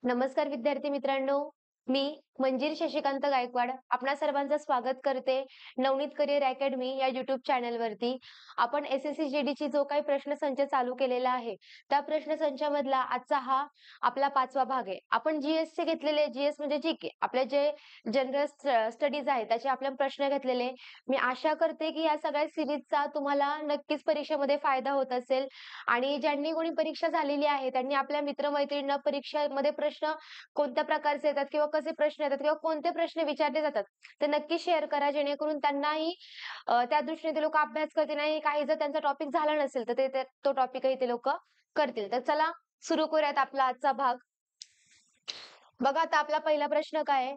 नमस्कार विद्यार्थी मित्रांनो, मी मंजिरी शशिकांत गायकवाड आपणा सर्वांचं स्वागत करते नवनीत करिअर अकॅडमी या युट्यूब चॅनलवरती. आपण एसएससी जीडीची जो काही प्रश्नसंच चालू केलेला आहे, त्या प्रश्नसंचामधला आजचा हा आपला 5वा भाग आहे. आपण जीएसचे घेतलेले, जीएस म्हणजे जीके, आपले जे जनरल स्टडीज आहे त्याचे आपले प्रश्न घेतलेले. मी आशा करते की या सगळ्या सिरीजचा तुम्हाला नक्कीच परीक्षेमध्ये फायदा होत असेल आणि ज्यांनी कोणी परीक्षा झालेली आहे त्यांनी आपल्या मित्रमैत्रिणींना परीक्षेमध्ये प्रश्न कोणत्या प्रकारचे येतात किंवा कसे प्रश्न येतात किंवा कोणते प्रश्न विचारले जातात ते नक्की शेअर करा, जेणेकरून त्यांनाही त्या दृष्टीने ते लोक अभ्यास करतील आणि काही जर त्यांचा टॉपिक झाला नसेल तर तो टॉपिकही ते लोक करतील. तर चला सुरू करूयात आपला आजचा भाग. बघा आता आपला पहिला प्रश्न काय आहे,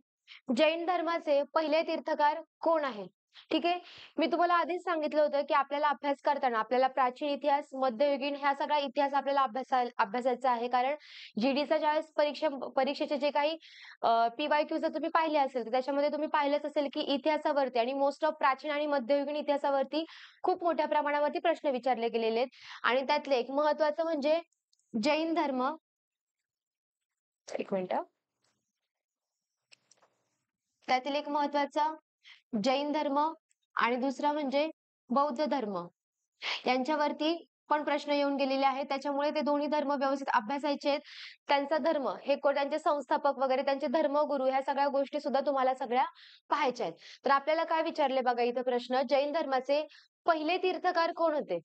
जैन धर्माचे पहिले तीर्थकार कोण आहे? ठीक आहे. मी तुम्हाला आधीच सांगितलं होतं की आपल्याला अभ्यास करताना आपल्याला प्राचीन इतिहास, मध्ययुगीन ह्या सगळा इतिहास आपल्याला अभ्यासायचा आहे. कारण जीडीचा ज्यावेळेस परीक्षेचे जे काही PYQ जर तुम्ही पाहिले असेल तर त्याच्यामध्ये तुम्ही पाहिलंच असेल की इतिहासावरती आणि मोस्ट ऑफ प्राचीन आणि मध्ययुगीन इतिहासावरती खूप मोठ्या प्रमाणावरती प्रश्न विचारले गेलेले आहेत. आणि त्यातले एक महत्वाचं म्हणजे जैन धर्म. एक मिनिट. त्यातील एक महत्वाचा जैन धर्म आणि दुसरा म्हणजे बौद्ध धर्म, यांच्यावरती पण प्रश्न येऊन गेलेले आहेत. त्याच्यामुळे ते दोन्ही धर्म व्यवस्थित अभ्यासायचे आहेत. त्यांचा धर्म हे त्यांचे संस्थापक वगैरे त्यांचे धर्मगुरू ह्या सगळ्या गोष्टी सुद्धा तुम्हाला सगळ्या पाहायच्या आहेत. तर आपल्याला काय विचारले बघा इथं प्रश्न, जैन धर्माचे पहिले तीर्थकार कोण होते?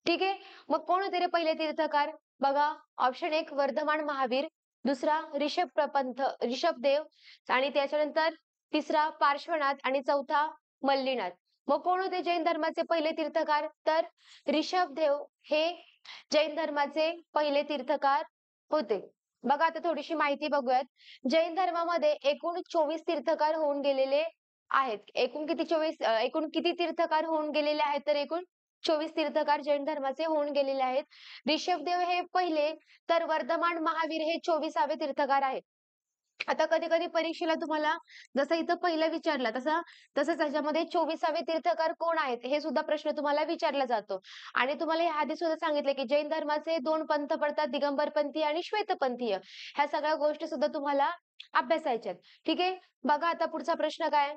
ठीक आहे. मग कोण होते रे पहिले तीर्थकार? बघा, ऑप्शन 1 वर्धमान महावीर, दुसरा ऋषभदेव आणि त्याच्यानंतर तिसरा पार्श्वनाथ आणि चौथा मल्लीनाथ. मग कोण होते जैन धर्माचे पहिले तीर्थकार? तर ऋषभदेव हे जैन धर्माचे पहिले तीर्थकार होते. बघा आता थोडीशी माहिती बघूयात. जैन धर्मामध्ये एकूण 24 तीर्थकार होऊन गेलेले आहेत. एकूण किती तीर्थकार होऊन गेलेले आहेत? तर एकूण 24 तीर्थकार जैन धर्माचे होऊन गेलेले आहेत. ऋषभदेव हे पहिले, तर वर्धमान महावीर हे 24वे तीर्थकार आहेत. आता कधी-कधी परीक्षेला तुम्हाला जसं इथं पहिलं विचारलं तसंच त्याच्यामध्ये 24वे तीर्थकार कोण आहेत हे सुद्धा प्रश्न तुम्हाला विचारला जातो. आणि तुम्हाला या आधी सुद्धा सांगितलं की जैन धर्माचे 2 पंथ पडतात, दिगंबरपंथी आणि श्वेतपंथीय. ह्या सगळ्या गोष्टी सुद्धा तुम्हाला अभ्यासायच्या आहेत. ठीक आहे. बघा आता पुढचा प्रश्न काय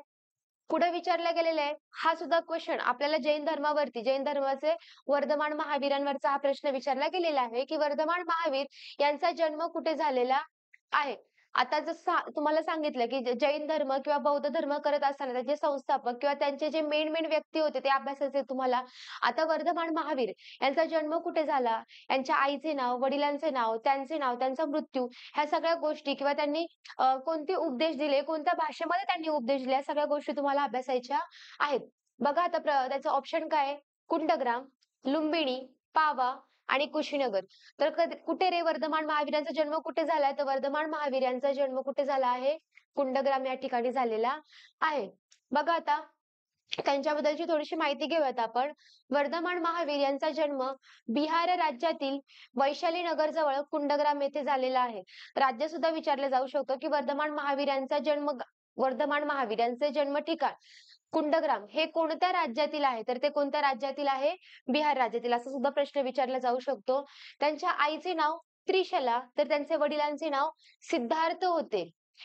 पुढे विचारला गेलेला आहे. हा सुद्धा क्वेश्चन आपल्याला जैन धर्माचे वर्धमान महावीरांवरचा हा प्रश्न विचारला गेलेला आहे की वर्धमान महावीर यांचा जन्म कुठे झालेला आहे? आता जसं तुम्हाला सांगितलं की जैन धर्म किंवा बौद्ध धर्म करत असताना त्याचे संस्थापक किंवा त्यांचे जे मेन व्यक्ती होते ते अभ्यासाचे तुम्हाला. आता वर्धमान महावीर यांचा जन्म कुठे झाला, यांच्या आईचे नाव, वडिलांचे नाव, त्यांचे नाव, त्यांचा मृत्यू, ह्या सगळ्या गोष्टी किंवा त्यांनी कोणते उपदेश दिले, कोणत्या भाषेमध्ये त्यांनी उपदेश दिले, या सगळ्या गोष्टी तुम्हाला अभ्यासायच्या आहेत. बघा आता त्याचं ऑप्शन काय आहे? कुंडग्राम, लुंबिनी, पावा आणि कुशीनगर. तर कुठे रे वर्धमान महावीरांचा जन्म कुठे झालाय? तर वर्धमान महावीर यांचा जन्म कुठे झाला आहे? कुंडग्राम या ठिकाणी झालेला आहे. बघा आता त्यांच्याबद्दलची थोडीशी माहिती घेऊयात आपण. वर्धमान महावीर यांचा जन्म बिहार राज्यातील वैशाली नगर जवळ कुंडग्राम येथे झालेला आहे. राज्य सुद्धा विचारलं जाऊ शकतो की वर्धमान महावीर यांचे जन्म ठिकाण कुंडग्राम हे कोणत्या राज्यातील आहे? तर ते कोणत्या राज्यातील आहे? बिहार राज्यातील. असा सुद्धा प्रश्न विचारला जाऊ शकतो. त्यांच्या आईचे नाव त्रिशला, तर त्यांचे वडिलांचे नाव सिद्धार्थ होते.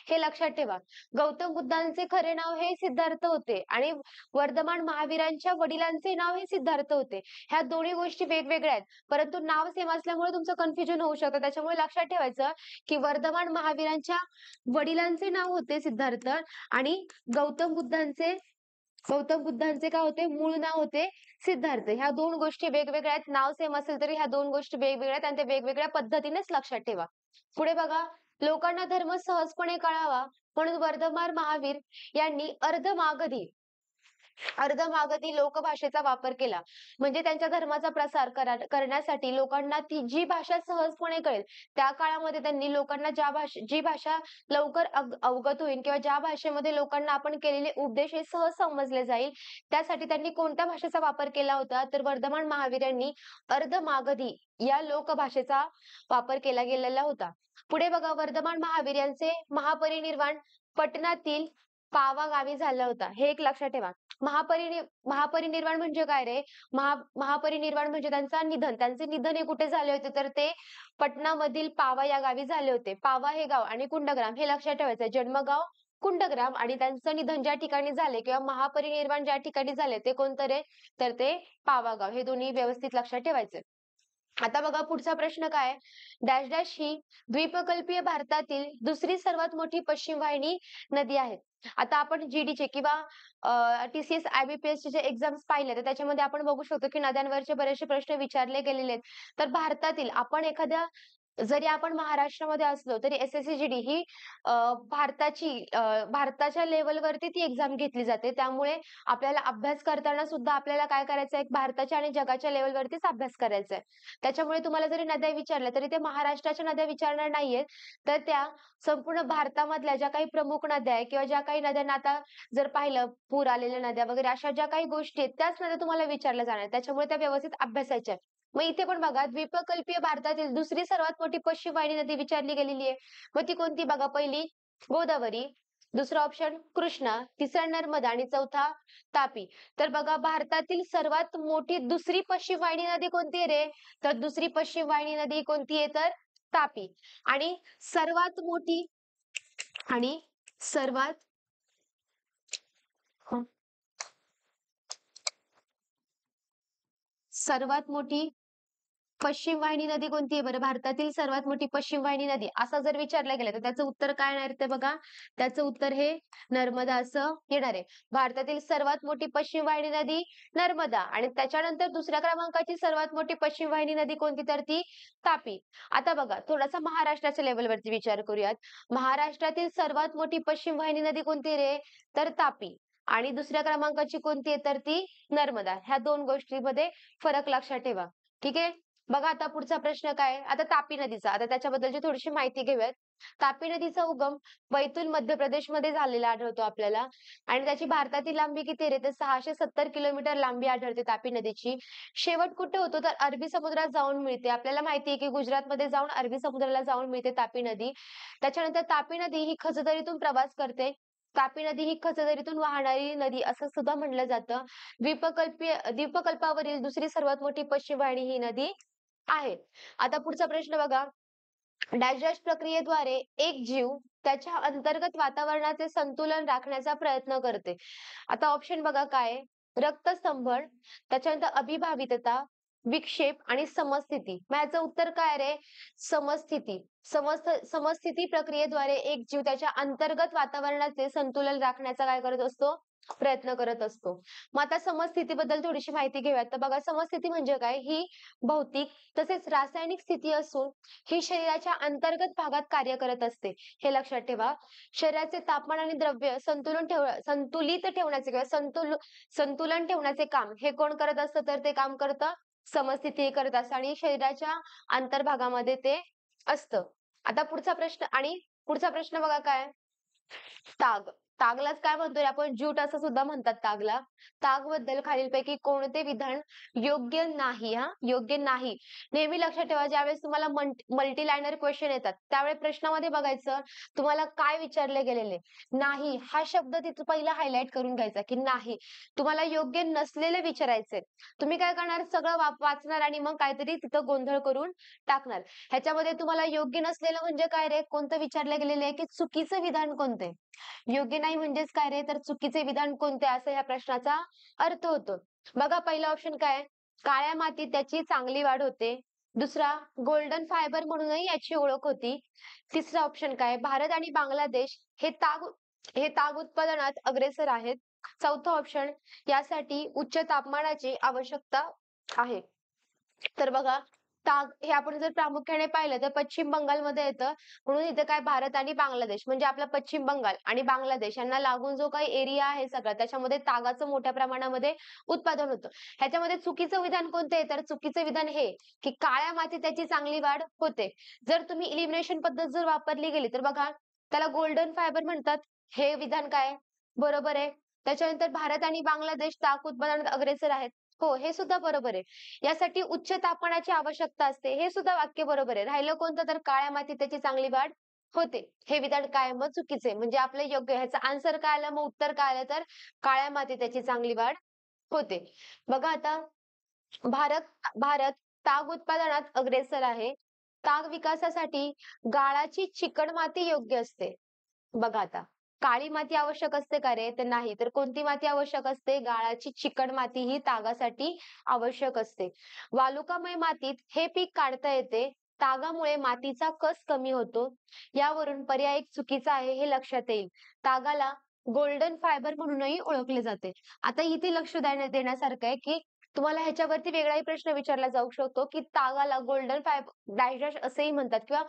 हे लक्षात ठेवा. गौतम बुद्धांचे खरे नाव हे सिद्धार्थ होते आणि वर्धमान महावीरांच्या वडिलांचे नाव हे सिद्धार्थ होते. ह्या दोन्ही गोष्टी वेगवेगळ्या आहेत, परंतु नाव सेम असल्यामुळे तुमचं कन्फ्युजन होऊ शकतं. त्याच्यामुळे लक्षात ठेवायचं की वर्धमान महावीरांच्या वडिलांचे नाव होते सिद्धार्थ आणि गौतम बुद्धांचे गौतम बुद्धांचे काय होते? मूळ नाव होते सिद्धार्थ. ह्या दोन गोष्टी वेगवेगळ्या आहेत. नाव सेम असेल तरी ह्या दोन गोष्टी वेगवेगळ्या आहेत आणि ते वेगवेगळ्या पद्धतीनेच लक्षात ठेवा. पुढे बघा, लोकांना धर्म सहजपणे कळावा म्हणून वर्धमान महावीर यांनी अर्धमागधी लोकभाषेचा वापर केला. म्हणजे त्यांच्या धर्माचा प्रसार करण्यासाठी लोकांना ती जी भाषा सहजपणे कळेल त्या काळामध्ये त्यांनी लोकांना जी भाषा लवकर अवगत होईल किंवा ज्या भाषेमध्ये लोकांना आपण केलेले उपदेश हे सहज समजले जाईल, त्यासाठी त्यांनी कोणत्या भाषेचा वापर केला होता? तर वर्धमान महावीर यांनी अर्धमागधी या लोकभाषेचा वापर केला गेलेला होता. पुढे बघा, वर्धमान महावीर यांचे महापरिनिर्वाण पटनातील पावा गावी झाला होता. हे एक लक्षात ठेवा. महापरिनिर्वाण म्हणजे काय रे? महापरिनिर्वाण म्हणजे त्यांचे निधन हे कुठे झाले होते? तर ते पटनामधील पावा या गावी झाले होते. पावा हे गाव आणि कुंडग्राम हे लक्षात ठेवायचं. जन्मगाव कुंडग्राम आणि त्यांचं निधन ज्या ठिकाणी झाले किंवा महापरिनिर्वाण ज्या ठिकाणी झाले ते कोणतं रे? तर ते पावागाव. हे दोन्ही व्यवस्थित लक्षात ठेवायचे. आता बघा पुढचा प्रश्न काय? डॅश डॅश ही द्वीपकल्पीय भारतातील दुसरी सर्वात मोठी पश्चिम वाहिनी नदी आहे. आता आपण जीडीचे किंवा टीसीएस आयबीपीएस चे जे एक्झाम्स पाहिले तर त्याच्यामध्ये आपण बघू शकतो की नद्यांवरचे बरेचसे प्रश्न विचारले गेलेले आहेत. तर भारतातील जरी आपण महाराष्ट्रामध्ये असलो तरी एसएससी ही अ, भारताच्या लेव्हलवरती ती एक्झाम घेतली जाते. त्यामुळे आपल्याला अभ्यास करताना सुद्धा आपल्याला काय करायचं आहे? भारताच्या आणि जगाच्या लेव्हलवरतीच अभ्यास करायचा आहे. त्याच्यामुळे तुम्हाला जरी नद्या विचारल्या तरी ते महाराष्ट्राच्या नद्या विचारणार नाहीयेत. तर त्या संपूर्ण भारतामधल्या ज्या काही प्रमुख नद्या आहेत किंवा ज्या काही नद्यांना आता जर पाहिलं पूर आलेल्या नद्या वगैरे अशा ज्या काही गोष्टी आहेत त्याच नद्या तुम्हाला विचारल्या जाणार आहेत. त्याच्यामुळे त्या व्यवस्थित अभ्यासायच्या आहेत. मग इथे पण बघा द्वीपकल्पीय भारतातील दुसरी सर्वात मोठी पश्चिम वाहिनी नदी विचारली गेलेली आहे. मग ती कोणती बघा? पहिली गोदावरी, दुसरा ऑप्शन कृष्णा, तिसरा नर्मदा आणि चौथा तापी. तर बघा भारतातील सर्वात मोठी दुसरी पश्चिम वाहिनी नदी कोणती आहे रे? तर दुसरी पश्चिम वाहिनी नदी कोणती आहे? तर तापी. आणि सर्वात मोठी आणि सर्वात हं, सर्वात मोठी पश्चिम वाहिनी नदी कोणती आहे बरं? भारतातील सर्वात मोठी पश्चिम वाहिनी नदी असं जर विचारलं गेलं तर त्याचं उत्तर काय येणार ते बघा. त्याचं उत्तर हे नर्मदा असं येणार आहे. भारतातील सर्वात मोठी पश्चिम वाहिनी नदी नर्मदा आणि त्याच्यानंतर दुसऱ्या क्रमांकाची सर्वात मोठी पश्चिम वाहिनी नदी कोणती? तर ती तापी. आता बघा थोडासा महाराष्ट्राच्या लेव्हलवरती विचार करूयात. महाराष्ट्रातील सर्वात मोठी पश्चिम वाहिनी नदी कोणती रे? तर तापी. आणि दुसऱ्या क्रमांकाची कोणती आहे? तर ती नर्मदा. ह्या दोन गोष्टींमध्ये फरक लक्षात ठेवा. ठीक आहे. बघा आता पुढचा प्रश्न काय आहे? आता तापी नदीचा. आता त्याच्याबद्दलची थोडीशी माहिती घेऊयात. तापी नदीचा उगम बैतूल मध्य प्रदेशमध्ये झालेला आढळतो आपल्याला आणि त्याची भारतातील लांबी किती आहे रे? तर 670 किलोमीटर लांबी आढळते तापी नदीची. शेवट कुठे होतो? तर अरबी समुद्रात जाऊन मिळते. आपल्याला माहिती आहे की गुजरातमध्ये जाऊन अरबी समुद्राला जाऊन मिळते तापी नदी. त्याच्यानंतर तापी नदी ही खचदरीतून प्रवास करते. तापी नदी ही खचदरीतून वाहणारी नदी असं सुद्धा म्हटलं जातं. द्वीपकल्पावरील दुसरी सर्वात मोठी पश्चिम वाहिनी ही नदी आहे. आता पुढचा प्रश्न बघा. डॅश डॅश प्रक्रियेद्वारे एक जीव त्याच्या अंतर्गत वातावरणाचे संतुलन राखण्याचा प्रयत्न करते. आता ऑप्शन बघा काय आहे? रक्तस्तंभन, त्याच्यानंतर अभिभावितता, विक्षेप आणि समस्थिती. मग याचं उत्तर काय रे? समस्थिती. समस्थिती प्रक्रियेद्वारे एक जीव त्याच्या अंतर्गत वातावरणाचे संतुलन राखण्याचा काय करत असतो? प्रयत्न करत असतो. मग आता समस्थितीबद्दल थोडीशी माहिती घेऊयात. तर बघा समस्थिती म्हणजे काय? ही भौतिक तसेच रासायनिक स्थिती असून ही शरीराच्या अंतर्गत भागात कार्य करत असते. हे लक्षात ठेवा. शरीराचे तापमान आणि द्रव्य संतुलित ठेवण्याचे किंवा संतुलन ठेवण्याचे काम हे कोण करत असतं? तर ते काम करतं समस्थिती हे करत असतं आणि शरीराच्या अंतर्भागामध्ये ते असतं. आता पुढचा प्रश्न बघा काय? ताग. तागलाच काय म्हणतोय आपण? ज्यूट असं सुद्धा म्हणतात तागला. तागबद्दल खालीलपैकी कोणते विधान योग्य नाही हां? योग्य नाही. नेहमी लक्षात ठेवा ज्यावेळेस तुम्हाला मल्टी लाइनर क्वेश्चन येतात, त्यावेळेस प्रश्नामध्ये बघायचं तुम्हाला काय विचारले गेलेले. नाही हा शब्द तिथं पहिला हायलाइट करून घ्यायचा, की नाही. तुम्हाला योग्य नसलेले विचारायचे. तुम्ही काय करणार? सगळं वाचणार आणि मग काहीतरी तिथं गोंधळ करून टाकणार. ह्याच्यामध्ये तुम्हाला योग्य नसलेलं म्हणजे काय रे? कोणतं विचारलं गेलेलं आहे, की चुकीचं विधान कोणते? योग्य नाही म्हणजेच काय रे? तर चुकीचे विधान कोणते असं या प्रश्नाचा अर्थ होतो. बघा पहिला ऑप्शन काय आहे? काळ्या मातीत त्याची चांगली वाढ होते. दुसरा गोल्डन फायबर म्हणूनही याची ओळख होती. तिसरा ऑप्शन काय? भारत आणि बांगलादेश हे ताग उत्पादनात अग्रेसर आहेत. चौथा ऑप्शन यासाठी उच्च तापमानाची आवश्यकता आहे. तर बघा ताग हे आपण जर प्रामुख्याने पाहिलं तर पश्चिम बंगालमध्ये येतं. म्हणून इथे काय भारत आणि बांगलादेश म्हणजे आपला पश्चिम बंगाल आणि बांगलादेश यांना लागून जो काही एरिया आहे सगळा त्याच्यामध्ये तागाचं मोठ्या प्रमाणामध्ये उत्पादन होतं. ह्याच्यामध्ये चुकीचं विधान कोणतं आहे? तर चुकीचं विधान हे की काळ्या मातीत त्याची चांगली वाढ होते. जर तुम्ही इलिमिनेशन पद्धत जर वापरली गेली तर बघा त्याला गोल्डन फायबर म्हणतात. हे विधान काय? बरोबर आहे. त्याच्यानंतर भारत आणि बांगलादेश ताग उत्पादनात अग्रेसर आहेत. हो, हे सुद्धा बरोबर आहे. यासाठी उच्च तापमानाची आवश्यकता असते. हे सुद्धा वाक्य बरोबर आहे. राहिलं कोणतं? तर काळ्या मातीत त्याची चांगली वाढ होते. हे विधान कायमच चुकीचे आहे. म्हणजे आपलं योग्य ह्याचं आन्सर काय आलं, मग उत्तर काय आलं, तर काळ्या मातीत त्याची चांगली वाढ होते. बघा आता भारत भारत ताग उत्पादनात अग्रेसर आहे. ताग विकासासाठी गाळाची चिकणमाती योग्य असते. बघा आता, काळी माती आवश्यक असते का रे? तर नाही. तर कोणती माती आवश्यक असते? गाळाची चिकण माती ही तागासाठी आवश्यक असते. वालुकामय मातीत हे पीक काढता येते. तागामुळे मातीचा कस कमी होतो. यावरून पर्याय एक चुकीचा आहे हे लक्षात येईल. तागाला गोल्डन फायबर म्हणूनही ओळखले जाते. आता इथे लक्ष देण्यासारखं आहे, की तुम्हाला ह्याच्यावरती वेगळाही प्रश्न विचारला जाऊ शकतो, की तागाला गोल्डन फायबर डॅश डॅश असेही म्हणतात किंवा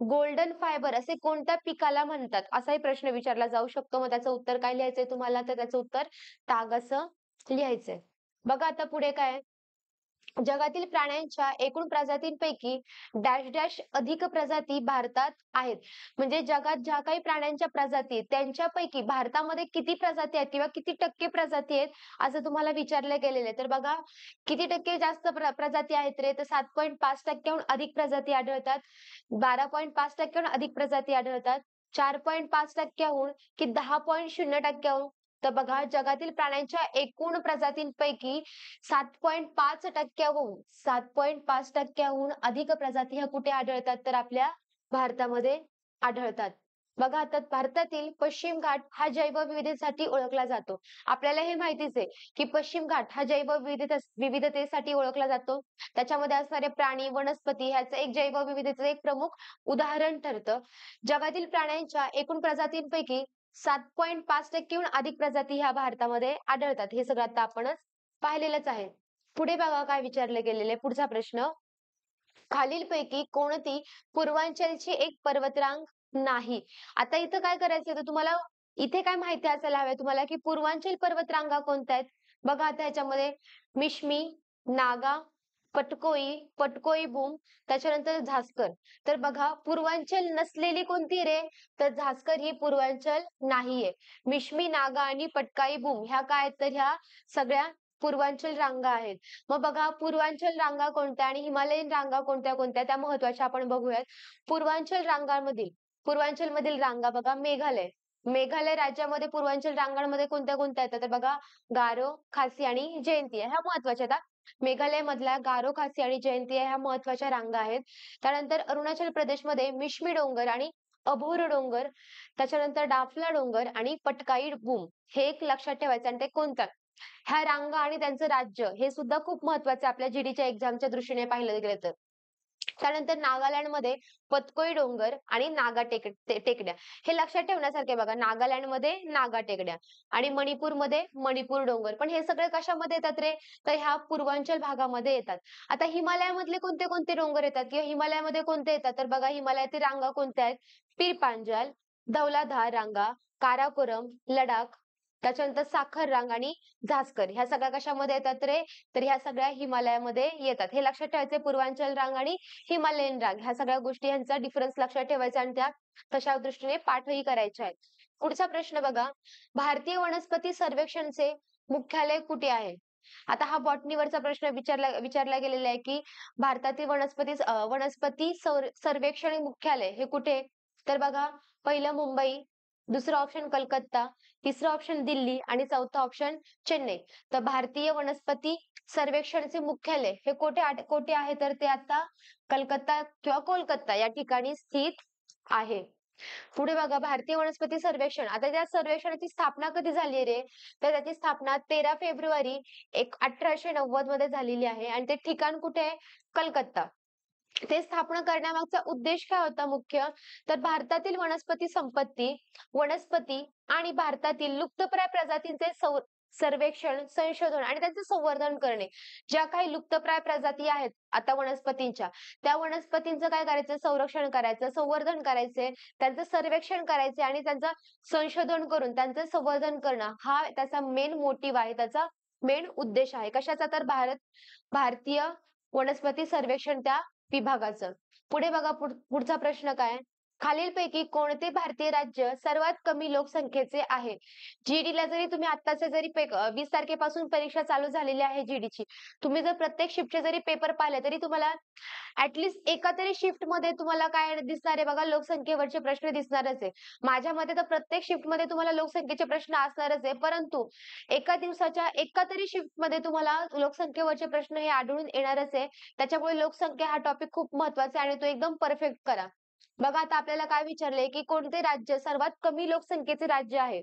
गोल्डन फायबर असे कोणत्या पिकाला म्हणतात? असाही प्रश्न विचारला जाऊ शकतो. मग त्याचं उत्तर काय लिहायचंय तुम्हाला? तर त्याचं उत्तर ताग असं लिहायचंय. बघा आता पुढे काय आहे? जगातील प्राण्यांच्या एकूण प्रजातींपैकी डॅश डॅश अधिक प्रजाती भारतात आहेत. म्हणजे जगात ज्या काही प्राण्यांच्या प्रजाती आहेत, त्यांच्यापैकी भारतामध्ये किती प्रजाती आहेत किंवा किती टक्के प्रजाती आहेत, असं तुम्हाला विचारलं गेलेलं आहे. तर बघा, किती टक्के जास्त प्रजाती आहेत रे? तर 7.5% अधिक प्रजाती आढळतात. 12.5% अधिक प्रजाती आढळतात. 4.5% की 10.0% तर बघा, जगातील प्राण्यांच्या एकूण प्रजातींपैकी 7.5%हून 7.5%हून अधिक प्रजाती ह्या कुठे आढळतात? तर आपल्या भारतामध्ये आढळतात. बघा आता भारतातील पश्चिम घाट हा जैवविविधतेसाठी ओळखला जातो. आपल्याला हे माहितीच आहे, की पश्चिम घाट हा विविधतेसाठी ओळखला जातो. त्याच्यामध्ये असणारे प्राणी, वनस्पती ह्याचं एक जैवविविधतेचं एक प्रमुख उदाहरण ठरतं. जगातील प्राण्यांच्या एकूण प्रजातींपैकी 7.5%हून अधिक प्रजाती ह्या भारतामध्ये आढळतात. हे सगळं आता आपणच पाहिलेलंच आहे. पुढे बघा काय विचारले गेलेले पुढचा प्रश्न. खालीलपैकी कोणती पूर्वांचलची एक पर्वतरांग नाही? आता इथं काय करायचंय, तर तुम्हाला इथे काय माहिती असायला हवं तुम्हाला, की पूर्वांचल पर्वतरांगा कोणत्या आहेत? बघा आता ह्याच्यामध्ये मिश्मी, नागा, पटकोई, पटकोई बूम, त्याच्यानंतर झास्कर. तर बघा, पूर्वांचल नसलेली कोणती रे? तर झास्कर ही पूर्वांचल नाहीये. मिश्मी, नागा आणि पटकाई बूम ह्या काय आहेत? तर ह्या सगळ्या पूर्वांचल रांगा आहेत. मग बघा, पूर्वांचल रांगा कोणत्या आणि हिमालयीन रांगा कोणत्या कोणत्या त्या महत्वाच्या आपण बघूयात. पूर्वांचल रांगांमधील पूर्वांचलमधील रांगा बघा, मेघालय. मेघालय राज्यामध्ये पूर्वांचल रांगांमध्ये कोणत्या कोणत्या येतात? तर बघा, गारो, खासी आणि जयंतिया ह्या महत्वाच्या आहेत. मेघालयमधल्या गारो, खासी आणि जयंतिया ह्या महत्वाच्या रांगा आहेत. त्यानंतर अरुणाचल प्रदेशमध्ये मिश्मी डोंगर आणि अभोर डोंगर, त्याच्यानंतर डाफला डोंगर आणि पटकाई बूम हे एक लक्षात ठेवायचं आणि ते कोणतं. ह्या रांगा आणि त्यांचं राज्य हे सुद्धा खूप महत्वाचं आहे आपल्या जीडीच्या एक्झामच्या दृष्टीने पाहिलं गेलं तर. त्यानंतर नागालँडमध्ये पतकोई डोंगर आणि टेकड्या हे लक्षात ठेवण्यासारखे बघा. नागालँडमध्ये नागा टेकड्या आणि मणिपूरमध्ये मणिपूर डोंगर. पण हे सगळे कशामध्ये येतात रे? तर ह्या पूर्वांचल भागामध्ये येतात. आता हिमालयामधले कोणते कोणते डोंगर येतात किंवा हिमालयामध्ये कोणते येतात? तर बघा, हिमालयातील रांगा कोणत्या आहेत? पीर पांजाल, धौलाधार रांगा, काराकोरम, लडाख, त्याच्यानंतर साखर रांग आणि झास्कर ह्या सगळ्या कशामध्ये येतात रे? तर ह्या सगळ्या हिमालयामध्ये येतात. हे लक्षात ठेवायचे, पूर्वांचल रांग आणि हिमालयन रांग ह्या सगळ्या गोष्टी यांचा डिफरन्स लक्षात ठेवायचा आणि त्या तशा दृष्टीने पाठही करायच्या आहेत. पुढचा प्रश्न बघा, भारतीय वनस्पती सर्वेक्षणचे मुख्यालय कुठे आहे? आता हा बॉटनीवरचा प्रश्न विचारला गेलेला आहे, की भारतातील वनस्पती सर्वेक्षण मुख्यालय हे कुठे आहे? तर बघा, पहिलं मुंबई, दुसरं ऑप्शन कलकत्ता, तिसरं ऑप्शन दिल्ली आणि चौथं ऑप्शन चेन्नई. तर भारतीय वनस्पती सर्वेक्षणचे मुख्यालय हे कोठे आहे? तर ते आता कलकत्ता किंवा कोलकाता या ठिकाणी स्थित आहे. पुढे बघा, भारतीय वनस्पती सर्वेक्षण. आता त्या सर्वेक्षणाची स्थापना कधी झाली रे? तर त्याची स्थापना 13 फेब्रुवारी 1890 मध्ये झालेली आहे आणि ते ठिकाण कुठे आहे? कलकत्ता. ते स्थापना करण्यामागचा उद्देश काय होता मुख्य? तर भारतातील वनस्पती संपत्ती, वनस्पती आणि भारतातील लुप्तप्राय प्रजातींचे सर्वेक्षण, संशोधन आणि त्यांचे संवर्धन करणे. ज्या काही लुप्तप्राय प्रजाती आहेत आता वनस्पतींच्या, त्या वनस्पतींचं काय करायचं? संरक्षण करायचं, संवर्धन करायचे, त्यांचं सर्वेक्षण करायचे आणि त्यांचं संशोधन करून त्यांचं संवर्धन करणं हा त्याचा मेन मोटिव्ह आहे, त्याचा मेन उद्देश आहे. कशाचा? तर भारतीय वनस्पती सर्वेक्षण त्या विभागाचं. पुढे बघा, पुढचा प्रश्न काय? खालीलपैकी कोणते भारतीय राज्य सर्वात कमी लोकसंख्येचे आहे? जीडीला जरी तुम्ही आत्ताचे जरी 20 तारखेपासून परीक्षा चालू झालेली आहे जीडीची. तुम्ही जर प्रत्येक शिफ्टचे जरी पेपर पाहिले तरी तुम्हाला एका तरी शिफ्टमध्ये तुम्हाला काय दिसणार आहे बघा, लोकसंख्येवरचे प्रश्न दिसणारच आहे. माझ्या मते तर प्रत्येक शिफ्टमध्ये तुम्हाला लोकसंख्येचे प्रश्न असणारच आहे. परंतु एका दिवसाच्या एका तरी शिफ्टमध्ये तुम्हाला लोकसंख्येवरचे प्रश्न हे आढळून येणारच आहे. त्याच्यामुळे लोकसंख्या हा टॉपिक खूप महत्त्वाचा आहे आणि तो एकदम परफेक्ट करा. बघा आता आपल्याला काय विचारलंय, की कोणते राज्य सर्वात कमी लोकसंख्येचे राज्य आहे?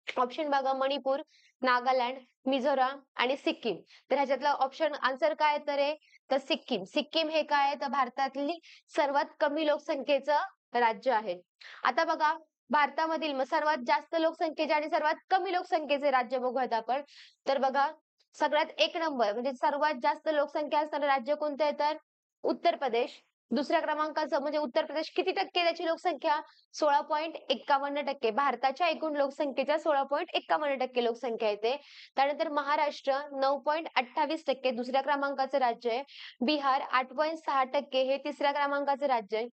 ऑप्शन बघा मणिपूर, नागालँड, मिझोराम आणि सिक्कीम. तर ह्याच्यातला ऑप्शन आन्सर काय तर आहे तर सिक्कीम. सिक्कीम हे काय आहे तर भारतातली सर्वात कमी लोकसंख्येचं राज्य आहे. आता बघा भारतामधील मग सर्वात जास्त लोकसंख्येचे आणि सर्वात कमी लोकसंख्येचे राज्य बघूयात आपण. तर बघा सगळ्यात एक नंबर म्हणजे सर्वात जास्त लोकसंख्या असणारं राज्य कोणतं आहे तर उत्तर प्रदेश. दुसऱ्या क्रमांकाचं म्हणजे उत्तर प्रदेश किती टक्के त्याची लोकसंख्या? 16.51%. भारताच्या एकूण लोकसंख्येच्या 16.51% लोकसंख्या येते. त्यानंतर महाराष्ट्र 9.28% दुसऱ्या क्रमांकाचं राज्य आहे. बिहार 8.6% हे तिसऱ्या क्रमांकाचं राज्य आहे.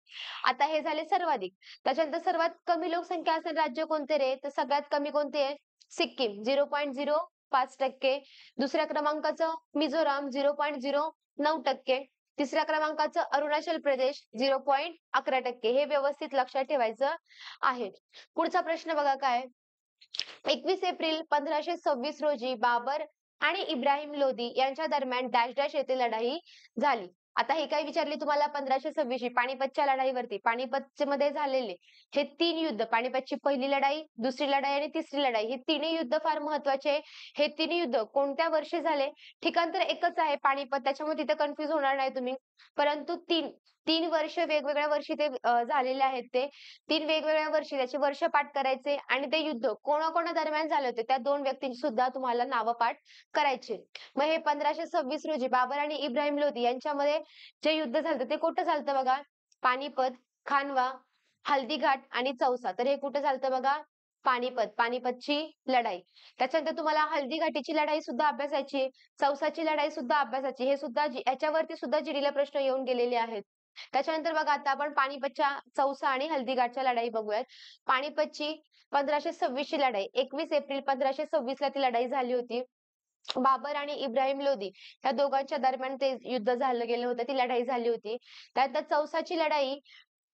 आता हे झाले सर्वाधिक. त्याच्यानंतर सर्वात कमी लोकसंख्या असणारे राज्य कोणते रे? तर सगळ्यात कमी कोणते आहे? सिक्कीम 0.05%. दुसऱ्या क्रमांकाचं मिझोराम 0.09%. तिसऱ्या क्रमांकाचं अरुणाचल प्रदेश 0.11%. हे व्यवस्थित लक्षात ठेवायचं आहे. पुढचा प्रश्न बघा काय? 21 एप्रिल 1526 रोजी बाबर आणि इब्राहिम लोदी यांच्या दरम्यान डॅश डॅश येथे लढाई झाली. आता हे काय विचारले तुम्हाला 1526 पानिपतच्या लढाईवरती. मध्ये झालेले हे 3 युद्ध, पानिपतची पहिली लढाई, दुसरी लढाई आणि तिसरी लढाई, हे तिन्ही युद्ध फार महत्वाचे आहे. हे तिन्ही युद्ध कोणत्या वर्षी झाले? ठिकाण तर एकच आहे पानिपत, त्याच्यामुळे तिथे कन्फ्युज होणार नाही तुम्ही. परंतु तीन तीन वर्ष वेगवेगळ्या वर्षी ते झालेले आहेत. ते 3 वेगवेगळ्या वर्षी त्याचे वर्ष पाठ करायचे आणि ते युद्ध कोणाकोणादरम्यान झाले होते त्या 2 व्यक्तींची सुद्धा तुम्हाला नावं पाठ करायचे. मग हे 1526 रोजी बाबर आणि इब्राहिम लोदी यांच्यामध्ये जे युद्ध झालं ते कुठं झालं बघा? पानिपत, खानवा, हल्दीघाट आणि चौसा. तर हे कुठं झालं बघा? पानिपत, पानिपतची लढाई. त्याच्यानंतर तुम्हाला हल्दीघाटीची लढाई सुद्धा अभ्यासायची, चौसाची लढाई सुद्धा अभ्यासाची. हे सुद्धा याच्यावरती सुद्धा जीडीला प्रश्न येऊन गेलेले आहेत. त्याच्यानंतर बघा आता आपण पानिपतच्या चौसा आणि हल्दीघाटच्या लढाई बघूयात. पानिपतची 1526 ची लढाई 21 एप्रिल 1526 ला ती लढाई झाली होती. बाबर आणि इब्राहिम लोदी या दोघांच्या दरम्यान ते युद्ध झालं गेलं होतं. ती लढाई झाली होती. त्यानंतर चौसाची लढाई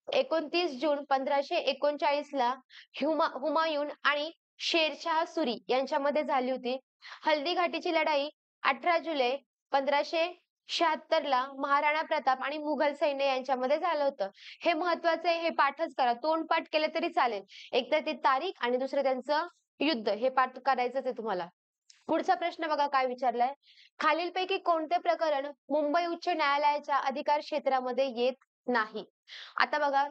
29 जून 1539 ला हुमायून आणि शेरशाह सुरी यांच्यामध्ये झाली होती. हल्दीघाटीची लढाई 18 जुलै 1576 ला महाराणा प्रताप आणि मुघल सैन्य यांच्यामध्ये झालं होतं. हे महत्वाचं आहे, हे पाठच करा. तोंडपाठ केलं तरी चालेल. एकतर ती तारीख आणि दुसरं त्यांचं युद्ध हे पाठ करायचंच आहे तुम्हाला. पुढचा प्रश्न बघा काय विचारलाय? खालीलपैकी कोणते प्रकरण मुंबई उच्च न्यायालयाच्या अधिकार क्षेत्रामध्ये येत नाही? आता बघा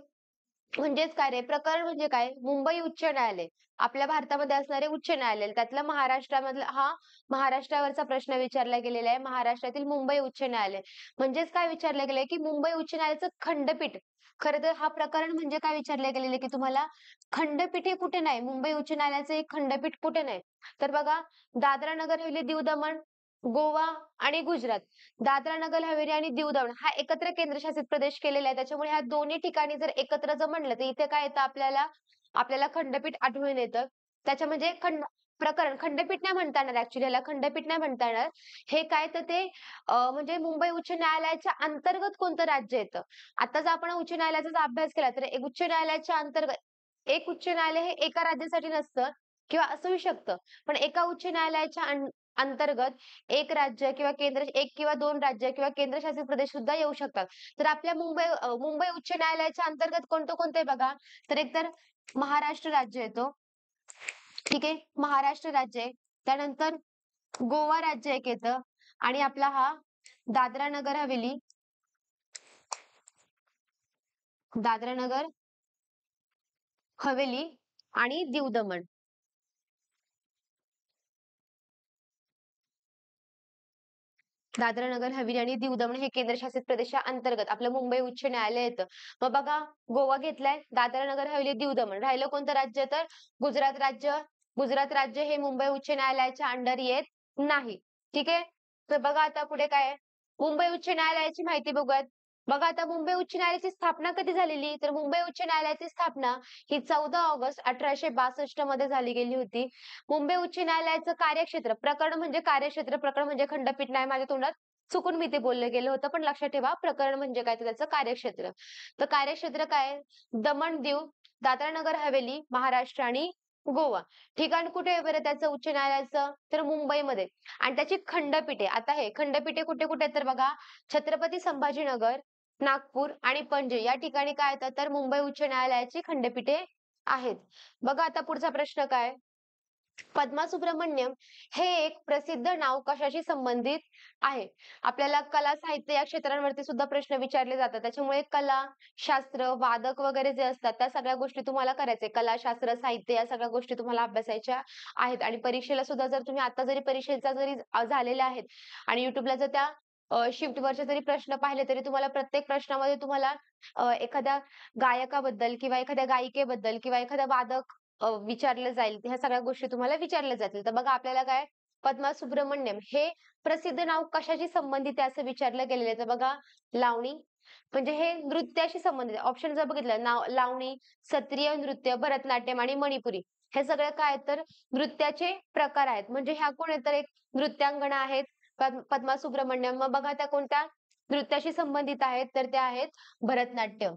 म्हणजेच काय रे? प्रकरण म्हणजे काय? मुंबई उच्च न्यायालय आपल्या भारतामध्ये असणारे उच्च न्यायालय, त्यातला महाराष्ट्रामधला हा महाराष्ट्रावरचा प्रश्न विचारला गेलेला आहे. महाराष्ट्रातील मुंबई उच्च न्यायालय म्हणजेच काय विचारलं गेलंय की मुंबई उच्च न्यायालयाचं खंडपीठ. खरं तर हा प्रकरण म्हणजे काय विचारले गेलेले की तुम्हाला खंडपीठ हे कुठे नाही, मुंबई उच्च न्यायालयाचं एक खंडपीठ कुठे नाही. तर बघा दादरा नगर हवेली दीव दमण, गोवा आणि गुजरात. दादरा नगर हवेली आणि दीव दमण हा एकत्र केंद्रशासित प्रदेश केलेला आहे. त्याच्यामुळे ह्या दोन्ही ठिकाणी जर एकत्र जर म्हणलं तर इथे काय येतं आपल्याला? आपल्याला खंडपीठ आढळून येतं. त्याच्या म्हणजे प्रकरण खंडपीठ नाही म्हणता येणार, ऍक्च्युली याला खंडपीठ नाही म्हणता येणार. हे काय तर ते म्हणजे मुंबई उच्च न्यायालयाच्या अंतर्गत कोणतं राज्य येतं? आता जर आपण उच्च न्यायालयाचा अभ्यास केला तर एक उच्च न्यायालयाच्या अंतर्गत एक उच्च न्यायालय हे एका राज्यासाठी नसतं किंवा असू शकतं. पण एका उच्च न्यायालयाच्या अंतर्गत एक राज्य किंवा एक किंवा दोन राज्य किंवा केंद्रशासित प्रदेश सुद्धा येऊ शकतात. तर आपल्या मुंबई उच्च न्यायालयाच्या अंतर्गत कोणतं कोणतं आहे बघा? तर एकतर महाराष्ट्र राज्य येतो. ठीक आहे. महाराष्ट्र राज्य आहे. त्यानंतर गोवा राज्य एक येतं आणि आपला हा दादरा नगर हवेली, दादरा नगर हवेली आणि दीव दमण. दादरा नगर हवेली आणि दीव दमण हे केंद्रशासित प्रदेशा अंतर्गत आपलं मुंबई उच्च न्यायालय येतं. मग बघा गोवा घेतलाय, दादरा नगर हवेली, दीव दमण. राहिलं कोणतं राज्य तर गुजरात राज्य. गुजरात राज्य हे मुंबई उच्च न्यायालयाच्या अंडर येत नाही. ठीक आहे. तर बघा आता पुढे काय आहे? मुंबई उच्च न्यायालयाची माहिती बघूयात. बघा आता मुंबई उच्च न्यायालयाची स्थापना कधी झालेली? तर मुंबई उच्च न्यायालयाची स्थापना ही 14 ऑगस्ट 1862 मध्ये झाली गेली होती. मुंबई उच्च न्यायालयाचं कार्यक्षेत्र, प्रकरण म्हणजे कार्यक्षेत्र, प्रकरण म्हणजे खंडपीठ नाही, माझ्या तोंडात चुकून मी ते बोललं गेलं होतं, पण लक्षात ठेवा प्रकरण म्हणजे काय तर त्याचं कार्यक्षेत्र. तर कार्यक्षेत्र काय आहे? दमण, दीव, दादरा नगर हवेली, महाराष्ट्र आणि गोवा. ठिकाण कुठे आहे बरं त्याचं उच्च न्यायालयाचं? तर मुंबईमध्ये. आणि त्याची खंडपीठे, आता हे खंडपीठे कुठे-कुठे आहेत तर बघा, छत्रपती संभाजीनगर, नागपूर आणि पणजी या ठिकाणी काय येतात तर मुंबई उच्च न्यायालयाची खंडपीठे आहेत. बघा आता पुढचा प्रश्न काय? पद्मा सुब्रमण्यम हे एक प्रसिद्ध नाव कशाशी संबंधित आहे? आपल्याला कला, साहित्य या क्षेत्रांवरती सुद्धा प्रश्न विचारले जातात. त्याच्यामुळे कला, शास्त्र, वादक वगैरे जे असतात त्या सगळ्या गोष्टी तुम्हाला करायचे. कला, शास्त्र, साहित्य या सगळ्या गोष्टी तुम्हाला अभ्यासायच्या आहेत आणि परीक्षेला सुद्धा जर तुम्ही आता जरी परीक्षेचा जरी झालेल्या आहेत आणि YouTubeला जर त्या शिफ्टवरचे जरी प्रश्न पाहिले तरी तुम्हाला प्रत्येक प्रश्नामध्ये तुम्हाला एखाद्या गायकाबद्दल किंवा एखाद्या गायिकेबद्दल किंवा एखादा वादक विचारलं जाईल. ह्या सगळ्या गोष्टी तुम्हाला विचारल्या जातील. तर बघा आपल्याला काय पद्मा सुब्रमण्यम हे प्रसिद्ध नाव कशाशी संबंधित आहे असं विचारलं गेलेलं आहे. तर बघा लावणी म्हणजे हे नृत्याशी संबंधित आहे. ऑप्शन जर बघितलं नाव लावणी, सत्रीय नृत्य, भरतनाट्यम आणि मणिपुरी हे सगळं काय आहेत तर नृत्याचे प्रकार आहेत. म्हणजे ह्या कोण आहेत तर एक नृत्यांगना आहेत. पद्मा सुब्रमण्यम. मग बघा त्या कोणत्या नृत्याशी संबंधित आहेत तर त्या आहेत भरतनाट्यम.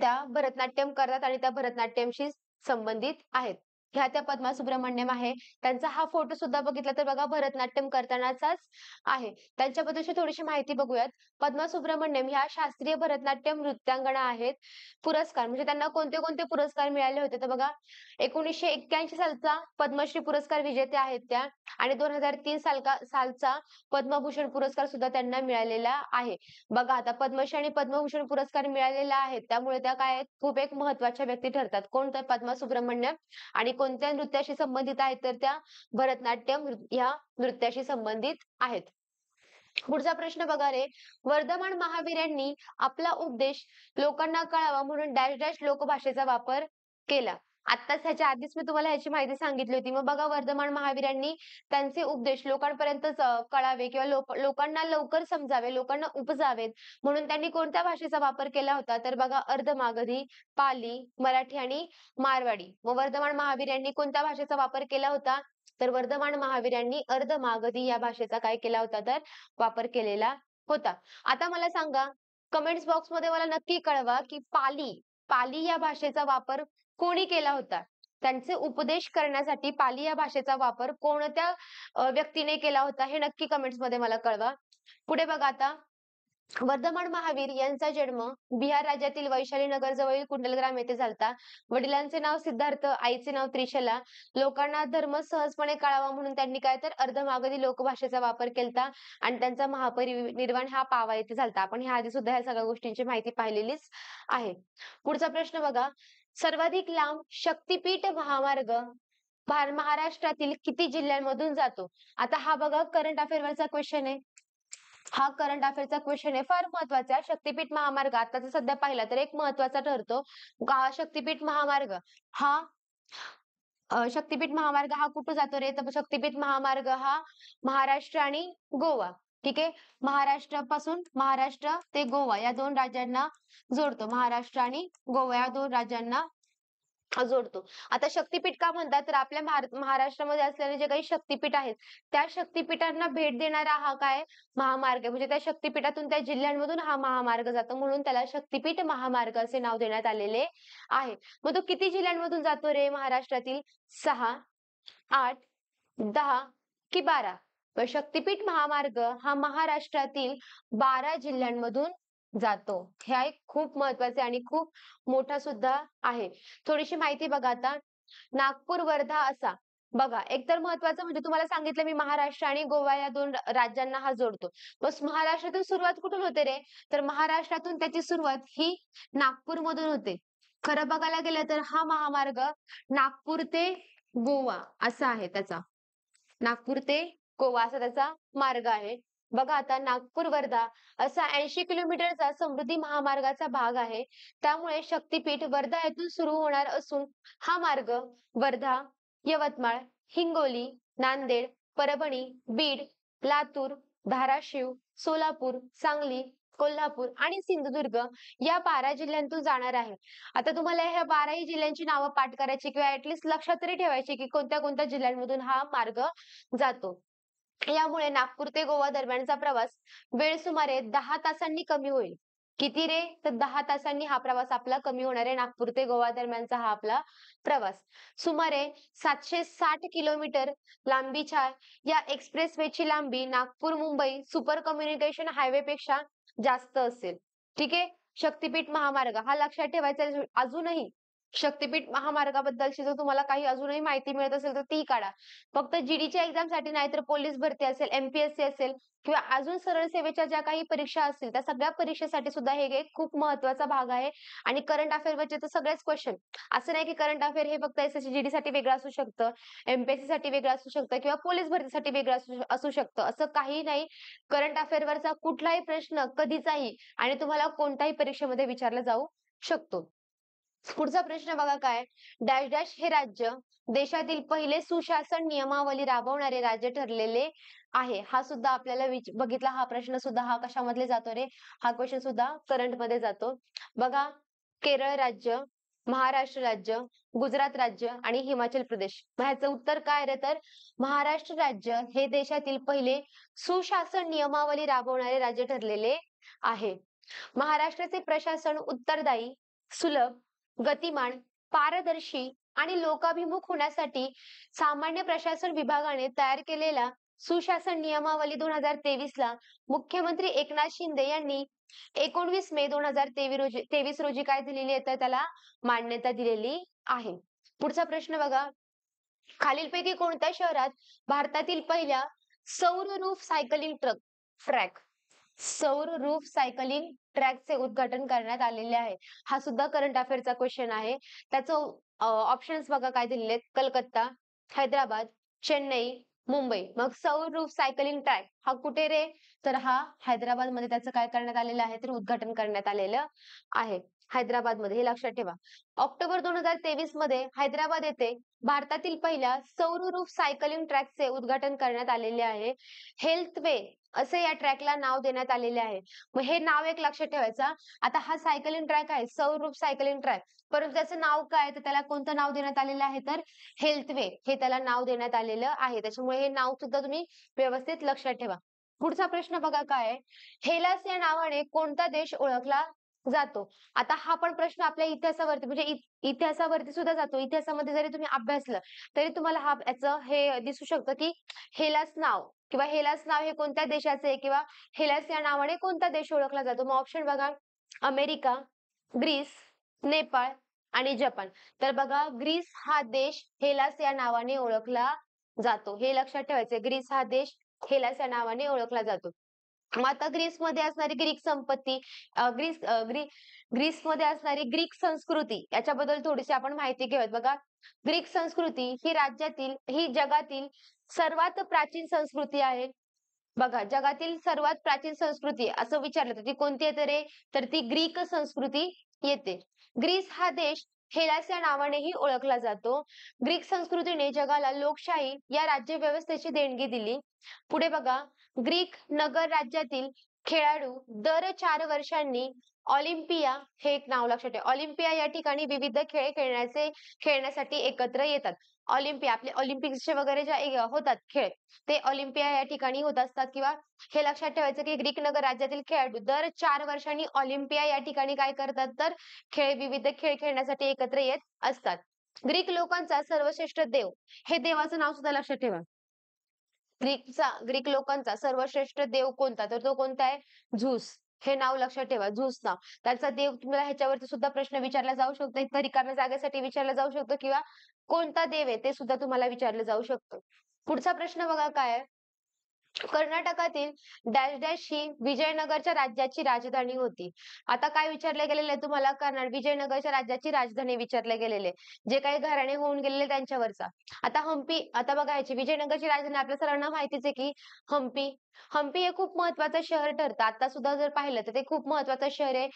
त्या भरतनाट्यम करतात आणि त्या भरतनाट्यमशी संबंधित आहेत. ह्या त्या पद्मा सुब्रमण्यम आहे. त्यांचा हा फोटो सुद्धा बघितला तर बघा भरतनाट्यम करतानाचाच आहे. त्यांच्याबद्दलची थोडीशी माहिती बघूयात. पद्मा सुब्रमण्यम ह्या शास्त्रीय भरतनाट्यम नृत्यांगना आहेत. पुरस्कार म्हणजे त्यांना कोणते-कोणते पुरस्कार मिळाले होते तर बघा 1981 सालचा पद्मश्री पुरस्कार विजेत्या आहेत त्या आणि 2003 सालचा पद्मभूषण पुरस्कार सुद्धा त्यांना मिळालेला आहे. बघा आता पद्मश्री आणि पद्मभूषण पुरस्कार मिळालेला आहे. त्यामुळे त्या काय आहेत, खूप एक महत्त्वाच्या व्यक्ती ठरतात. कोण तर पद्मा सुब्रमण्यम आणि कोणत्या नृत्याशी संबंधित आहेत तर त्या भरतनाट्यम ह्या नृत्याशी संबंधित आहेत. पुढचा प्रश्न बघा रे, वर्धमान महावीर यांनी आपला उपदेश लोकांना कळावा म्हणून डॅश डॅश लोकभाषेचा वापर केला. आत्ताच ह्याच्या आधीच मी तुम्हाला ह्याची माहिती सांगितली होती. मग बघा वर्धमान महावीर यांनी त्यांचे उपदेश लोकांपर्यंत कळावे किंवा लोकांना लवकर समजावे, लोकांना उपजावेत म्हणून त्यांनी कोणत्या भाषेचा वापर केला होता? तर बघा अर्धमागधी, पाली, मराठी आणि मारवाडी. मग वर्धमान महावीर यांनी कोणत्या भाषेचा वापर केला होता? तर वर्धमान महावीर यांनी अर्धमागधी या भाषेचा काय केला होता तर वापर केलेला होता. आता मला सांगा, कमेंट्स बॉक्समध्ये मला नक्की कळवा, की पाली या भाषेचा वापर कोणी केला होता? त्यांचे उपदेश करण्यासाठी पाली या भाषेचा वापर कोणत्या व्यक्तीने केला होता? हे नक्की कमेंट्समध्ये मला कळवा. पुढे बघा आता वर्धमान महावीर यांचा जन्म बिहार राज्यातील वैशाली नगर जवळील कुंडलग्राम येथे झालता. वडिलांचे नाव सिद्धार्थ, आईचे नाव त्रिशला. लोकांना धर्म सहजपणे कळावा म्हणून त्यांनी काय तर अर्धमागधी लोकभाषेचा वापर केलता आणि त्यांचा महापरिनिर्वाण हा पावा येथे झालता. आपण ह्या आधी सुद्धा ह्या सगळ्या गोष्टींची माहिती पाहिलेलीच आहे. पुढचा प्रश्न बघा. सर्वाधिक लांब शक्तिपीठ महामार्ग महाराष्ट्रातील किती जिल्ह्यांमधून जातो? आता हा बघा करंट अफेअरवरचा क्वेश्चन आहे. हा करंट अफेअरचा क्वेश्चन आहे. फार महत्वाचा आहे. शक्तिपीठ महामार्ग आताचा सध्या पाहिला तर एक महत्वाचा ठरतो. शक्तिपीठ महामार्ग हा शक्तिपीठ महामार्ग हा कुठं जातो रे? तर शक्तिपीठ महामार्ग हा महाराष्ट्र आणि गोवा. ठीक आहे. महाराष्ट्र ते गोवा या 2 राज्यांना जोडतो. महाराष्ट्र आणि गोवा या 2 राज्यांना जोडतो. आता शक्तिपीठ का म्हणतात? तर आपल्या महाराष्ट्रामध्ये असलेले जे काही शक्तिपीठ आहेत, त्या शक्तिपीठांना भेट देणारा हा काय महामार्ग आहे. म्हणजे त्या शक्तिपीठातून त्या जिल्ह्यांमधून हा महामार्ग जातो म्हणून त्याला शक्तिपीठ महामार्ग असे नाव देण्यात आलेले आहे. मग तो किती जिल्ह्यांमधून जातो रे महाराष्ट्रातील? 6, 8, 10 की 12? तर शक्तिपीठ महामार्ग हा महाराष्ट्रातील 12 जिल्ह्यांमधून जातो. हा एक खूप महत्वाचा आणि खूप मोठा सुद्धा आहे. थोडीशी माहिती बघा आता. नागपूर, वर्धा असा. बघा एकतर महत्वाचं म्हणजे तुम्हाला सांगितलं मी महाराष्ट्र आणि गोवा या 2 राज्यांना हा जोडतो. बस महाराष्ट्रातून सुरुवात कुठून होते रे? तर महाराष्ट्रातून त्याची सुरुवात ही नागपूरमधून होते. खरं बघायला गेलं तर हा महामार्ग नागपूर ते गोवा असा आहे त्याचा. नागपूर ते गोवा असा त्याचा मार्ग आहे. बघा आता नागपूर-वर्धा असा 80 किलोमीटरचा समृद्धी महामार्गाचा भाग आहे. त्यामुळे शक्तिपीठ वर्धा येथून सुरू होणार असून हा मार्ग वर्धा, यवतमाळ, हिंगोली, नांदेड, परभणी, बीड, लातूर, धाराशिव, सोलापूर, सांगली, कोल्हापूर आणि सिंधुदुर्ग या 12 जिल्ह्यांतून जाणार आहे. आता तुम्हाला ह्या 12ही जिल्ह्यांची नावं पाठ करायची किंवा ॲटलीस्ट लक्षात तरी ठेवायची, की कोणत्या कोणत्या जिल्ह्यांमधून हा मार्ग जातो. यामुळे नागपूर ते गोवा दरम्यानचा प्रवास वेळ सुमारे 10 तासांनी कमी होईल. किती रे? तर 10 तासांनी हा प्रवास आपला कमी होणार आहे. नागपूर ते गोवा दरम्यानचा हा आपला प्रवास. सुमारे 760 किलोमीटर लांबीच्या या एक्सप्रेसवेची लांबी नागपूर-मुंबई सुपर कम्युनिकेशन हायवेपेक्षा जास्त असेल. ठीक आहे? शक्तिपीठ महामार्ग हा लक्षात ठेवायचा आहे. अजूनही शक्तिपीठ महामार्गाबद्दलची जर तुम्हाला काही अजूनही माहिती मिळत असेल तर ती काढा. फक्त जीडीच्या एक्झामसाठी नाही तर पोलीस भरती असेल, एमपीएससी असेल किंवा अजून सरळ सेवेच्या ज्या काही परीक्षा असतील त्या सगळ्या परीक्षेसाठी सुद्धा हे एक खूप महत्त्वाचा भाग आहे. आणि करंट अफेअरवरचे तर सगळेच क्वेश्चन. असं नाही की करंट अफेअर हे फक्त एसएससी जीडी साठी वेगळं असू शकतं, एमपीएससी साठी वेगळं असू शकतं किंवा पोलीस भरतीसाठी वेगळं असू शकतं. असं काही नाही. करंट अफेअरवरचा कुठलाही प्रश्न कधीचाही आणि तुम्हाला कोणत्याही परीक्षेमध्ये विचारला जाऊ शकतो. पुढचा प्रश्न बघा काय? डॅश डॅश हे राज्य देशातील पहिले सुशासन नियमावली राबवणारे राज्य ठरलेले आहे. हा सुद्धा आपल्याला बघितला हा प्रश्न सुद्धा हा कशामधले जातो रे? हा क्वेश्चन सुद्धा करंट मध्ये जातो. बघा, केरळ राज्य, महाराष्ट्र राज्य, गुजरात राज्य आणि हिमाचल प्रदेश. मग ह्याचं उत्तर काय रे? तर महाराष्ट्र राज्य हे देशातील पहिले सुशासन नियमावली राबवणारे राज्य ठरलेले आहे. महाराष्ट्राचे प्रशासन उत्तरदायी, सुलभ, गतिमान, पारदर्शी आणि लोकाभिमुख होण्यासाठी सामान्य प्रशासन विभागाने तयार केलेला सुशासन नियमावली 2023 ला मुख्यमंत्री एकनाथ शिंदे यांनी 19 मे 2023 रोजी काय दिलेली आहे तर त्याला मान्यता दिलेली आहे. पुढचा प्रश्न बघा, खालीलपैकी कोणत्या शहरात भारतातील पहिल्या सौर रूफ सायकलिंग ट्रॅक सौर रूफ सायकलिंग ट्रॅकचे उद्घाटन करण्यात आलेले आहे? हा सुद्धा करंट अफेअरचा क्वेश्चन आहे. त्याचं ऑप्शन्स बघा काय दिलेले आहेत. कलकत्ता, हैदराबाद, चेन्नई, मुंबई. मग सौर रूफ सायकलिंग ट्रॅक हा कुठे रे? तर हा हैदराबाद मध्ये त्याचं काय करण्यात आलेलं आहे तर उद्घाटन करण्यात आलेलं आहे. हैदराबाद मध्ये हे लक्षात ठेवा. ऑक्टोबर 2023 मध्ये हैदराबाद येथे भारतातील पहिल्या सौर रूफ सायकलिंग ट्रॅकचे उद्घाटन करण्यात आलेले आहे. हेल्थ वे असे या ट्रॅकला नाव देण्यात आलेले आहे. मग हे नाव एक लक्षात ठेवायचं. आता हा सायकलिंग ट्रॅक आहे, सौर रूफ सायकलिंग ट्रॅक. परंतु त्याचं नाव काय तर त्याला कोणतं नाव देण्यात आलेलं आहे तर हेल्थ वे हे त्याला नाव देण्यात आलेलं आहे. त्याच्यामुळे हे नाव सुद्धा तुम्ही व्यवस्थित लक्षात ठेवा. पुढचा प्रश्न बघा काय आहे? हेलास या नावाने कोणता देश ओळखला जातो? आता हा पण प्रश्न आपल्या इतिहासावरती म्हणजे इतिहासावरती सुद्धा जातो. इतिहासामध्ये जरी तुम्ही अभ्यासलं तरी तुम्हाला हा याचं हे दिसू शकतं की हेलास नाव किंवा हेलास नाव हे कोणत्या देशाचे आहे किंवा हेलास या नावाने कोणता देश ओळखला जातो? मग ऑप्शन बघा, अमेरिका, ग्रीस, नेपाळ आणि जपान. तर बघा, ग्रीस हा देश हेलास या नावाने ओळखला जातो. हे लक्षात ठेवायचे. ग्रीस हा देश हेलास या नावाने ओळखला जातो. मग आता ग्रीसमध्ये असणारी ग्रीक संपत्ती, ग्रीसमध्ये असणारी ग्रीक संस्कृती याच्याबद्दल थोडीशी आपण माहिती घेऊयात. बघा, ग्रीक संस्कृती ही जगातील सर्वात प्राचीन संस्कृती आहे. बघा, जगातील सर्वात प्राचीन संस्कृती असं विचारलं तर ती कोणती येते रे? तर ती ग्रीक संस्कृती येते. ग्रीस हा देश हेलास या नावानेही ओळखला जातो. ग्रीक संस्कृतीने जगाला लोकशाही या राज्यव्यवस्थेची देणगी दिली. पुढे बघा, ग्रीक नगर राज्यातील खेळाडू दर 4 वर्षांनी ऑलिम्पिया हे एक नाव लक्षात ठेवा. ऑलिम्पिया या ठिकाणी विविध खेळ खेळण्यासाठी एकत्र येतात. ऑलिम्पिया आपले ऑलिम्पिक्सचे वगैरे जे होतात खेळ ते ऑलिम्पिया या ठिकाणी होत असतात किंवा हे लक्षात ठेवायचं की ग्रीक नगर राज्यातील खेळाडू दर 4 वर्षांनी ऑलिम्पिया या ठिकाणी काय करतात तर विविध खेळ खेळण्यासाठी एकत्र येत असतात. ग्रीक लोकांचा सर्वश्रेष्ठ देव हे देवाचं नाव सुद्धा लक्षात ठेवा. ग्रीक लोकांचा सर्वश्रेष्ठ देव कोणता तर तो कोणता आहे? झ्यूस. हे नाव लक्षात ठेवा, झ्यूस नाव. त्याचा देव तुम्हाला ह्याच्यावरती सुद्धा प्रश्न विचारला जाऊ शकतो. इथं रिकाम्या जागेसाठी विचारला जाऊ शकतो किंवा कोणता देव आहे ते सुद्धा तुम्हाला विचारलं जाऊ शकतं. पुढचा प्रश्न बघा काय आहे? कर्नाटकातील डॅश डॅश ही विजयनगरच्या राज्याची राजधानी होती. आता काय विचारले गेलेले आहे तुम्हाला? विजयनगरच्या राज्याची राजधानी विचारले गेलेले, जे काही घराणे होऊन गेलेले त्यांच्यावरचा. आता बघा, याची विजयनगरची राजधानी आपल्या सर्वांना माहितीच आहे की हम्पी. हम्पी हे खूप महत्वाचं शहर ठरतं. आता सुद्धा जर पाहिलं तर ते खूप महत्वाचं शहर आहे.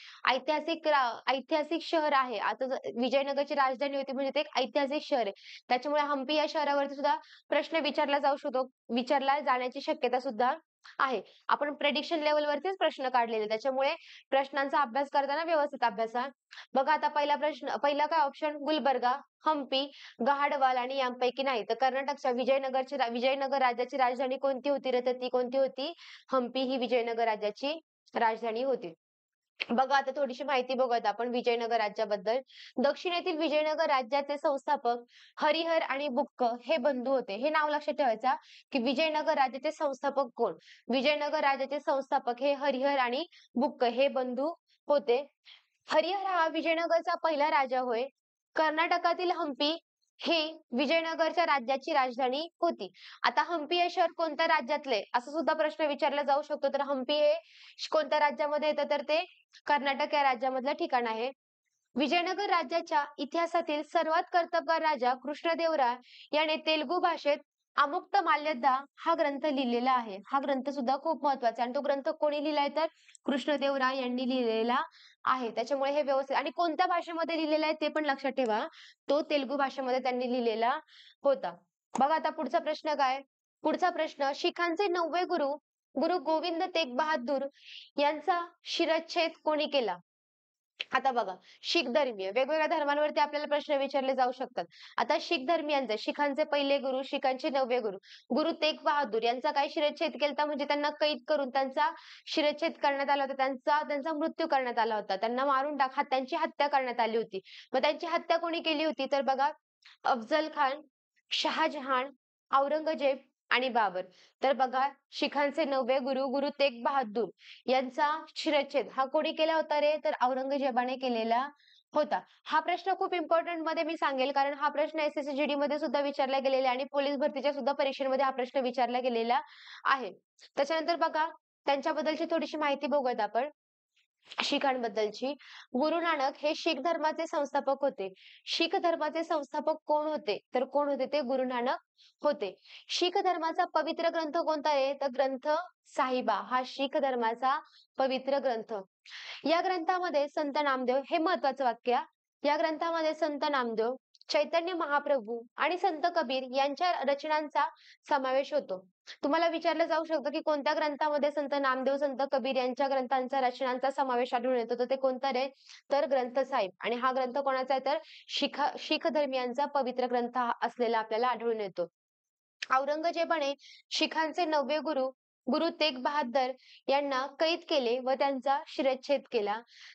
ऐतिहासिक शहर आहे. आता विजयनगरची राजधानी होती म्हणजे ते एक ऐतिहासिक शहर आहे. त्याच्यामुळे हम्पी या शहरावरती सुद्धा प्रश्न विचारला जाऊ शकतो, विचारला जाण्याची शक्यता सुद्धा आहे. आपण प्रेडिक्शन लेव्हलवरतीच प्रश्न काढलेले. त्याच्यामुळे प्रश्नांचा अभ्यास करताना व्यवस्थित अभ्यासा. बघा आता पहिला प्रश्न पहिला काय ऑप्शन गुलबर्गा, हम्पी, गहाडवाल आणि यांपैकी नाही. तर कर्नाटकच्या विजयनगर राज्याची राजधानी कोणती होती रे? तर ती कोणती होती? हम्पी ही विजयनगर राज्याची राजधानी होती. बघा आता थोडीशी माहिती बघूयात आपण विजयनगर राज्याबद्दल. दक्षिणेतील विजयनगर राज्याचे संस्थापक हरिहर आणि बुक्क हे बंधू होते. हे नाव लक्षात ठेवायचं की विजयनगर राज्याचे संस्थापक कोण? विजयनगर राज्याचे संस्थापक हे हरिहर आणि बुक्क हे बंधू होते. हरिहर हा विजयनगरचा पहिला राजा होय. कर्नाटकातील हम्पी हे विजयनगरच्या राज्याची राजधानी होती. आता हम्पी हे शहर कोणत्या राज्यातले? असा सुद्धा प्रश्न विचारला जाऊ शकतो. तर हम्पी हे कोणत्या राज्यामध्ये येतं? तर ते कर्नाटक या राज्यामधलं ठिकाण आहे. विजयनगर राज्याच्या इतिहासातील सर्वात कर्तबगार राजा कृष्णदेवराय याने तेलुगू भाषेत आमुक्तमाल्यदा हा ग्रंथ लिहिलेला आहे. हा ग्रंथ सुद्धा खूप महत्वाचा आहे आणि तो ग्रंथ कोणी लिहिलाय तर कृष्णदेवराय यांनी लिहिलेला आहे. त्याच्यामुळे हे व्यवस्थित आणि कोणत्या भाषेमध्ये लिहिलेलं आहे ते पण लक्षात ठेवा. तो तेलुगू भाषेमध्ये त्यांनी लिहिलेला होता. बघा आता पुढचा प्रश्न काय? पुढचा प्रश्न शिखांचे 9वे गुरु गुरु गोविंद तेग बहादूर यांचा शिरच्छेद कोणी केला? आता बघा, शीख धर्मीय वेगवेगळ्या धर्मांवरती आपल्याला प्रश्न विचारले जाऊ शकतात. आता शीख धर्मियांचे शिखांचे पहिले गुरु, शिखांचे 9वे गुरु, गुरु तेग बहादूर यांचा काय शिरच्छेद केलता म्हणजे त्यांना कैद करून त्यांचा शिरच्छेद करण्यात आला होता. त्यांचा त्यांचा मृत्यू करण्यात आला होता. त्यांना मारून त्यांची हत्या करण्यात आली होती. मग त्यांची हत्या कोणी केली होती? तर बघा, अफजल खान, शहाजहान, औरंगजेब आणि बाबर. तर बघा, शिखांचे 9वे गुरु, गुरु तेग बहादूर यांचा शिरच्छेद हा कोणी केला होता रे? तर औरंगजेबाने केलेला होता. हा प्रश्न खूप इम्पॉर्टंट मध्ये मी सांगेल कारण हा प्रश्न SSC मध्ये सुद्धा विचारला गेलेला आहे आणि पोलीस भरतीच्या सुद्धा परीक्षेमध्ये हा प्रश्न विचारला गेलेला आहे. त्याच्यानंतर बघा, त्यांच्याबद्दलची थोडीशी माहिती बघूयात आपण. शीखांबद्दलची. गुरु नानक हे शीख धर्माचे संस्थापक होते. शीख धर्माचे संस्थापक कोण होते? तर कोण होते ते? गुरु नानक होते. शीख धर्माचा पवित्र ग्रंथ कोणता आहे? तर ग्रंथ साहिबा हा शीख धर्माचा पवित्र ग्रंथ. या ग्रंथामध्ये संत नामदेव हे महत्वाचं वाक्य हा. या ग्रंथामध्ये संत नामदेव, चैतन्य महाप्रभू आणि संत कबीर यांच्या रचनांचा समावेश होतो. तुम्हाला विचारलं जाऊ शकतं की कोणत्या ग्रंथामध्ये संत नामदेव, संत कबीर यांच्या ग्रंथांचा रचनांचा समावेश आढळून येतो? तर ते कोणतं रे? तर ग्रंथ साहिब. आणि हा ग्रंथ कोणाचा आहे? तर शीख धर्मियांचा पवित्र ग्रंथ हा असलेला आपल्याला आढळून येतो. औरंगजेबाने शिखांचे 9वे गुरु गुरु तेग बहादर यांना कैद केले व त्यांचा शिरच्छेद केला.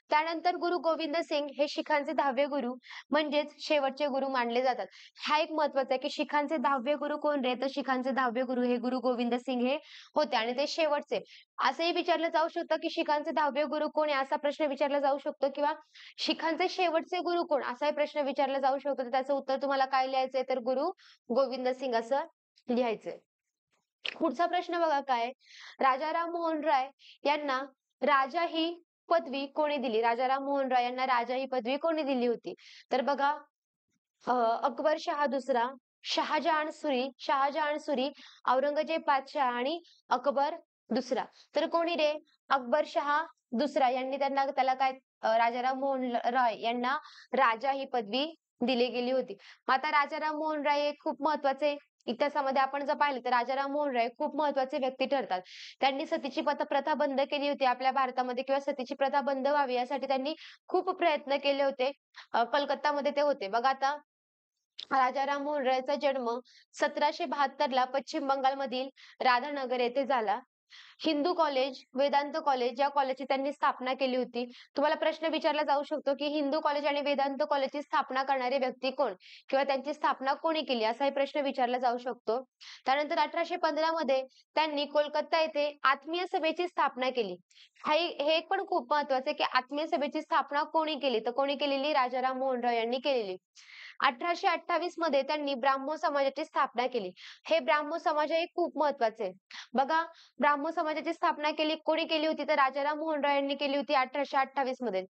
त्यानंतर गुरु गोविंद सिंग हे शिखांचे 10वे गुरु म्हणजेच शेवटचे गुरु मानले जातात. हा एक महत्वाचा आहे की शिखांचे 10वे गुरु कोण रे? तर शिखांचे 10वे गुरु हे गुरु गोविंद सिंग हे होते आणि ते शेवटचे. असंही विचारलं जाऊ शकतं की शिखांचे 10वे गुरु कोण आहे? असा प्रश्न विचारला जाऊ शकतो किंवा शिखांचे शेवटचे गुरु कोण? असाही प्रश्न विचारला जाऊ शकतो. तर त्याचं उत्तर तुम्हाला काय लिहायचंय? तर गुरु गोविंद सिंग असं लिहायचंय. पुढचा प्रश्न बघा काय? राजाराम मोहन राय यांना राजा ही पदवी कोणी दिली? राजाराम मोहन राय यांना राजा ही पदवी कोणी दिली होती? तर बघा, अकबर शहा दुसरा, शहाजहान सुरी, औरंगजेब बादशाह आणि अकबर दुसरा. तर कोणी रे? अकबर शहा दुसरा यांनी त्याला काय राजाराम मोहन राय यांना राजा ही पदवी दिली गेली होती. मग आता राजाराम मोहन राय हे खूप महत्वाचे इतिहासामध्ये आपण जर पाहिलं तर राजाराम मोहन राय खूप महत्वाचे व्यक्ती ठरतात. त्यांनी सतीची प्रथा बंद केली होती आपल्या भारतामध्ये किंवा सतीची प्रथा बंद व्हावी यासाठी त्यांनी खूप प्रयत्न केले होते. कलकत्तामध्ये ते होते. बघा आता राजाराम मोहन रायचा जन्म 1772 ला पश्चिम बंगालमधील राधानगर येथे झाला. हिंदू कॉलेज, वेदांत कॉलेज या कॉलेजची त्यांनी स्थापना केली होती. तुम्हाला प्रश्न विचारला जाऊ शकतो की हिंदू कॉलेज आणि वेदांत कॉलेजची स्थापना करणारे व्यक्ती कोण? किंवा त्यांची स्थापना कोणी केली? असाही प्रश्न विचारला जाऊ शकतो. त्यानंतर 1815 मध्ये त्यांनी कोलकाता येथे आत्मीय सभेची स्थापना केली. हे एक पण खूप महत्वाचं आहे की आत्मीय सभेची स्थापना कोणी केली? तर कोणी केलेली? राजाराम मोहन राय यांनी केलेली. 1828 मध्ये त्यांनी ब्राह्मो समाजाची स्थापना केली. हे ब्राह्मो समाज हे खूप महत्वाचे आहे. बघा, ब्राह्मो समाजाची स्थापना कोणी केली होती? तर राजाराम मोहन राय यांनी केली होती 1828 मध्ये.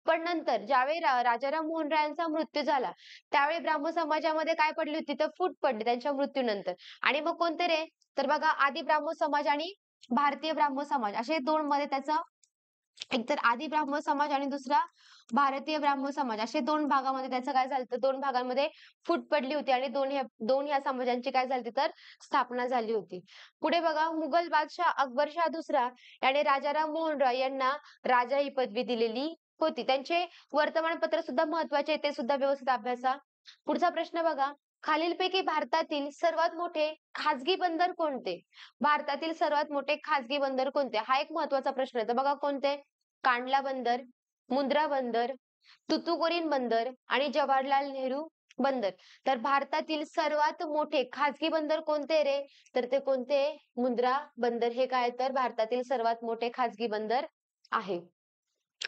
पण नंतर ज्यावेळी राजाराम मोहन रायांचा मृत्यू झाला, त्यावेळी ब्राह्मो समाजामध्ये काय पडली होती? तर फूट पडली त्यांच्या मृत्यूनंतर. आणि मग कोणते रे? तर बघा, आदी ब्राह्मो समाज आणि भारतीय ब्राह्मो समाज असे दोन मध्ये त्याचा एक तर आदी ब्राह्मण समाज आणि दुसरा भारतीय ब्राह्मण समाज, असे दोन भागामध्ये त्याचं काय झालं, तर दोन भागांमध्ये फूट पडली होती आणि दोन ह्या समाजांची काय झाली तर स्थापना झाली होती. पुढे बघा, मुघल बादशाह अकबर शाह दुसरा याने राजाराम मोहन रॉय यांना राजा ही पदवी दिलेली होती. त्यांचे वर्तमानपत्र सुद्धा महत्वाचे आहे, ते सुद्धा व्यवस्थित अभ्यासा. पुढचा प्रश्न बघा, खालीलपैकी भारतातील सर्वात मोठे खाजगी बंदर कोणते? भारतातील सर्वात मोठे खाजगी बंदर कोणते? हा एक महत्वाचा प्रश्न आहे. तर बघा कोणते? कांडला बंदर, मुंद्रा बंदर, तुतुकुरीन बंदर आणि जवाहरलाल नेहरू बंदर. तर भारतातील सर्वात मोठे खाजगी बंदर कोणते रे? तर ते कोणते? मुंद्रा बंदर हे काय तर भारतातील सर्वात मोठे खाजगी बंदर आहे.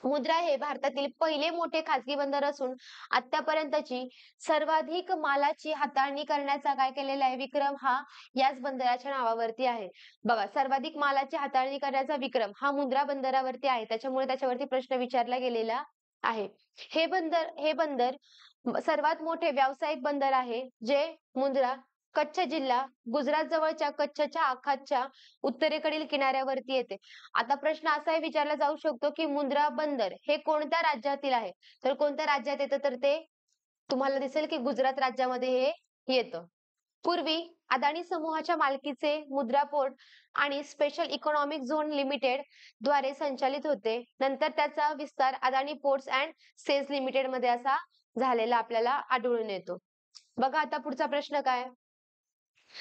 मुंद्रा हे भारतातील पहिले मोठे खाजगी बंदर असून आतापर्यंतची सर्वाधिक मालाची हाताळणी करण्याचा काय केलेला आहे विक्रम हा याच बंदराच्या नावावरती आहे. बघा, सर्वाधिक मालाची हाताळणी करण्याचा विक्रम हा मुंद्रा बंदरावरती आहे, त्याच्यामुळे त्याच्यावरती प्रश्न विचारला गेलेला आहे. हे बंदर सर्वात मोठे व्यावसायिक बंदर आहे, जे मुंद्रा कच्छ जिल्हा गुजरात जवळच्या कच्छच्या आखातच्या उत्तरेकडील किनाऱ्यावरती येते. आता प्रश्न असाही विचारला जाऊ शकतो, की मुंद्रा बंदर हे कोणत्या राज्यातील आहे? तर कोणत्या राज्यात येतं? तर ते तुम्हाला दिसेल, की गुजरात राज्यामध्ये हे येतं. पूर्वी अदानी समूहाच्या मालकीचे मुद्रा पोर्ट आणि स्पेशल इकॉनॉमिक झोन लिमिटेड द्वारे संचालित होते. नंतर त्याचा विस्तार Adani ports and sales limited मध्ये असा झालेला आपल्याला आढळून येतो. बघा आता पुढचा प्रश्न काय?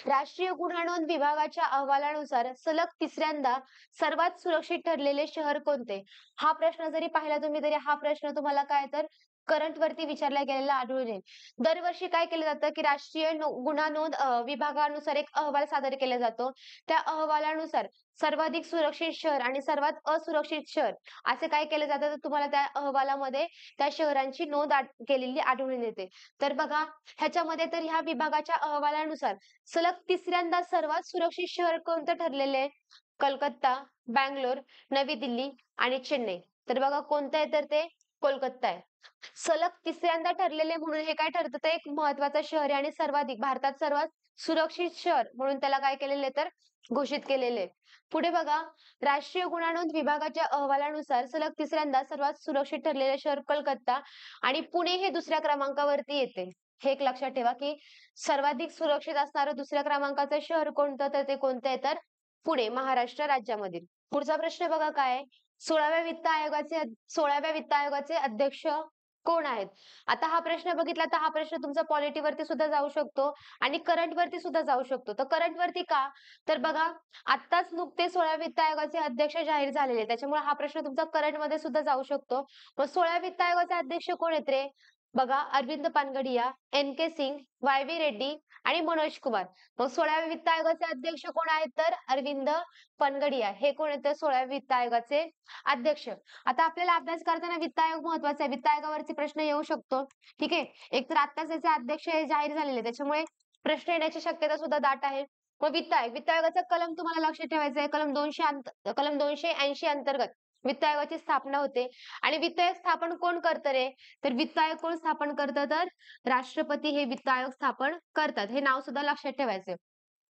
राष्ट्रीय गुन्हा नोंद विभागाच्या अहवालानुसार सलग तिसऱ्यांदा सर्वात सुरक्षित ठरलेले शहर कोणते? हा प्रश्न जरी पाहिला तुम्ही तरी हा प्रश्न तुम्हाला काय तर करंट वरती विचारला गेलेला आढळून येईल. दरवर्षी काय केलं जातं, की गुन्हा नोंद विभागानुसार एक अहवाल सादर केला जातो. त्या अहवालानुसार सर्वाधिक सुरक्षित शहर आणि सर्वात असुरक्षित शहर असे काय केले जातं, तर तुम्हाला त्या अहवालामध्ये त्या शहरांची नोंद केलेली आढळून येते. तर बघा, ह्याच्यामध्ये तर ह्या विभागाच्या अहवालानुसार सलग तिसऱ्यांदा सर्वात सुरक्षित शहर कोणतं ठरलेले आहे? कलकत्ता, बंगलोर, नवी दिल्ली आणि चेन्नई. तर बघा कोणतं आहे तर ते कोलकाता आहे. सलग तिसऱ्यांदा ठरलेले म्हणून हे काय ठरतं, ते एक महत्वाचं शहर आहे आणि सर्वाधिक भारतात सर्वात सुरक्षित शहर म्हणून त्याला काय केलेले तर घोषित केलेले आहे. पुढे बघा, राष्ट्रीय गुन्हा नोंद विभागाच्या अहवालानुसार सलग तिसऱ्यांदा सर्वात सुरक्षित ठरलेले शहर कोलकाता आणि पुणे हे दुसऱ्या क्रमांकावरती येते. हे एक लक्षात ठेवा, की सर्वाधिक सुरक्षित असणारं दुसऱ्या क्रमांकाचं शहर कोणतं, तर ते कोणतं आहे तर पुणे, महाराष्ट्र राज्यामधील. पुढचा प्रश्न बघा काय आहे? 16व्या वित्त आयोगाचे अध्यक्ष कोण आहेत? आता हा प्रश्न बघितला तर हा प्रश्न तुमचा पॉलिटीवरती सुद्धा जाऊ शकतो आणि करंट वरती सुद्धा जाऊ शकतो. तर करंट वरती का? तर बघा, आत्ताच नुकते 16व्या वित्त आयोगाचे अध्यक्ष जाहीर झालेले, त्याच्यामुळे हा प्रश्न तुमचा करंट मध्ये सुद्धा जाऊ शकतो. मग 16व्या वित्त आयोगाचे अध्यक्ष कोण आहेत रे? बघा, अरविंद पानगडिया, एन.के. सिंग, वाय.व्ही. रेड्डी आणि मनोज कुमार. मग 16व्या वित्त आयोगाचे अध्यक्ष कोण आहेत तर अरविंद पानगडिया हे कोण आहेत तर 16व्या वित्त आयोगाचे अध्यक्ष. आता आपल्याला अभ्यास करताना वित्त आयोग महत्वाचा आहे. वित्त आयोगावरती प्रश्न येऊ शकतो. ठीक आहे. एक तर आत्ताच त्याचे अध्यक्ष हे जाहीर झालेले, त्याच्यामुळे प्रश्न येण्याची शक्यता सुद्धा दाट आहे. मग वित्त आयोगाचा कलम तुम्हाला लक्षात ठेवायचा आहे. कलम 280 अंतर्गत वित्त आयोगाची स्थापना होते. आणि वित्त आयोग स्थापन कोण करतं रे? तर वित्त आयोग कोण स्थापन करतं तर राष्ट्रपती हे वित्त आयोग स्थापन करतात. हे नाव सुद्धा लक्षात ठेवायचे.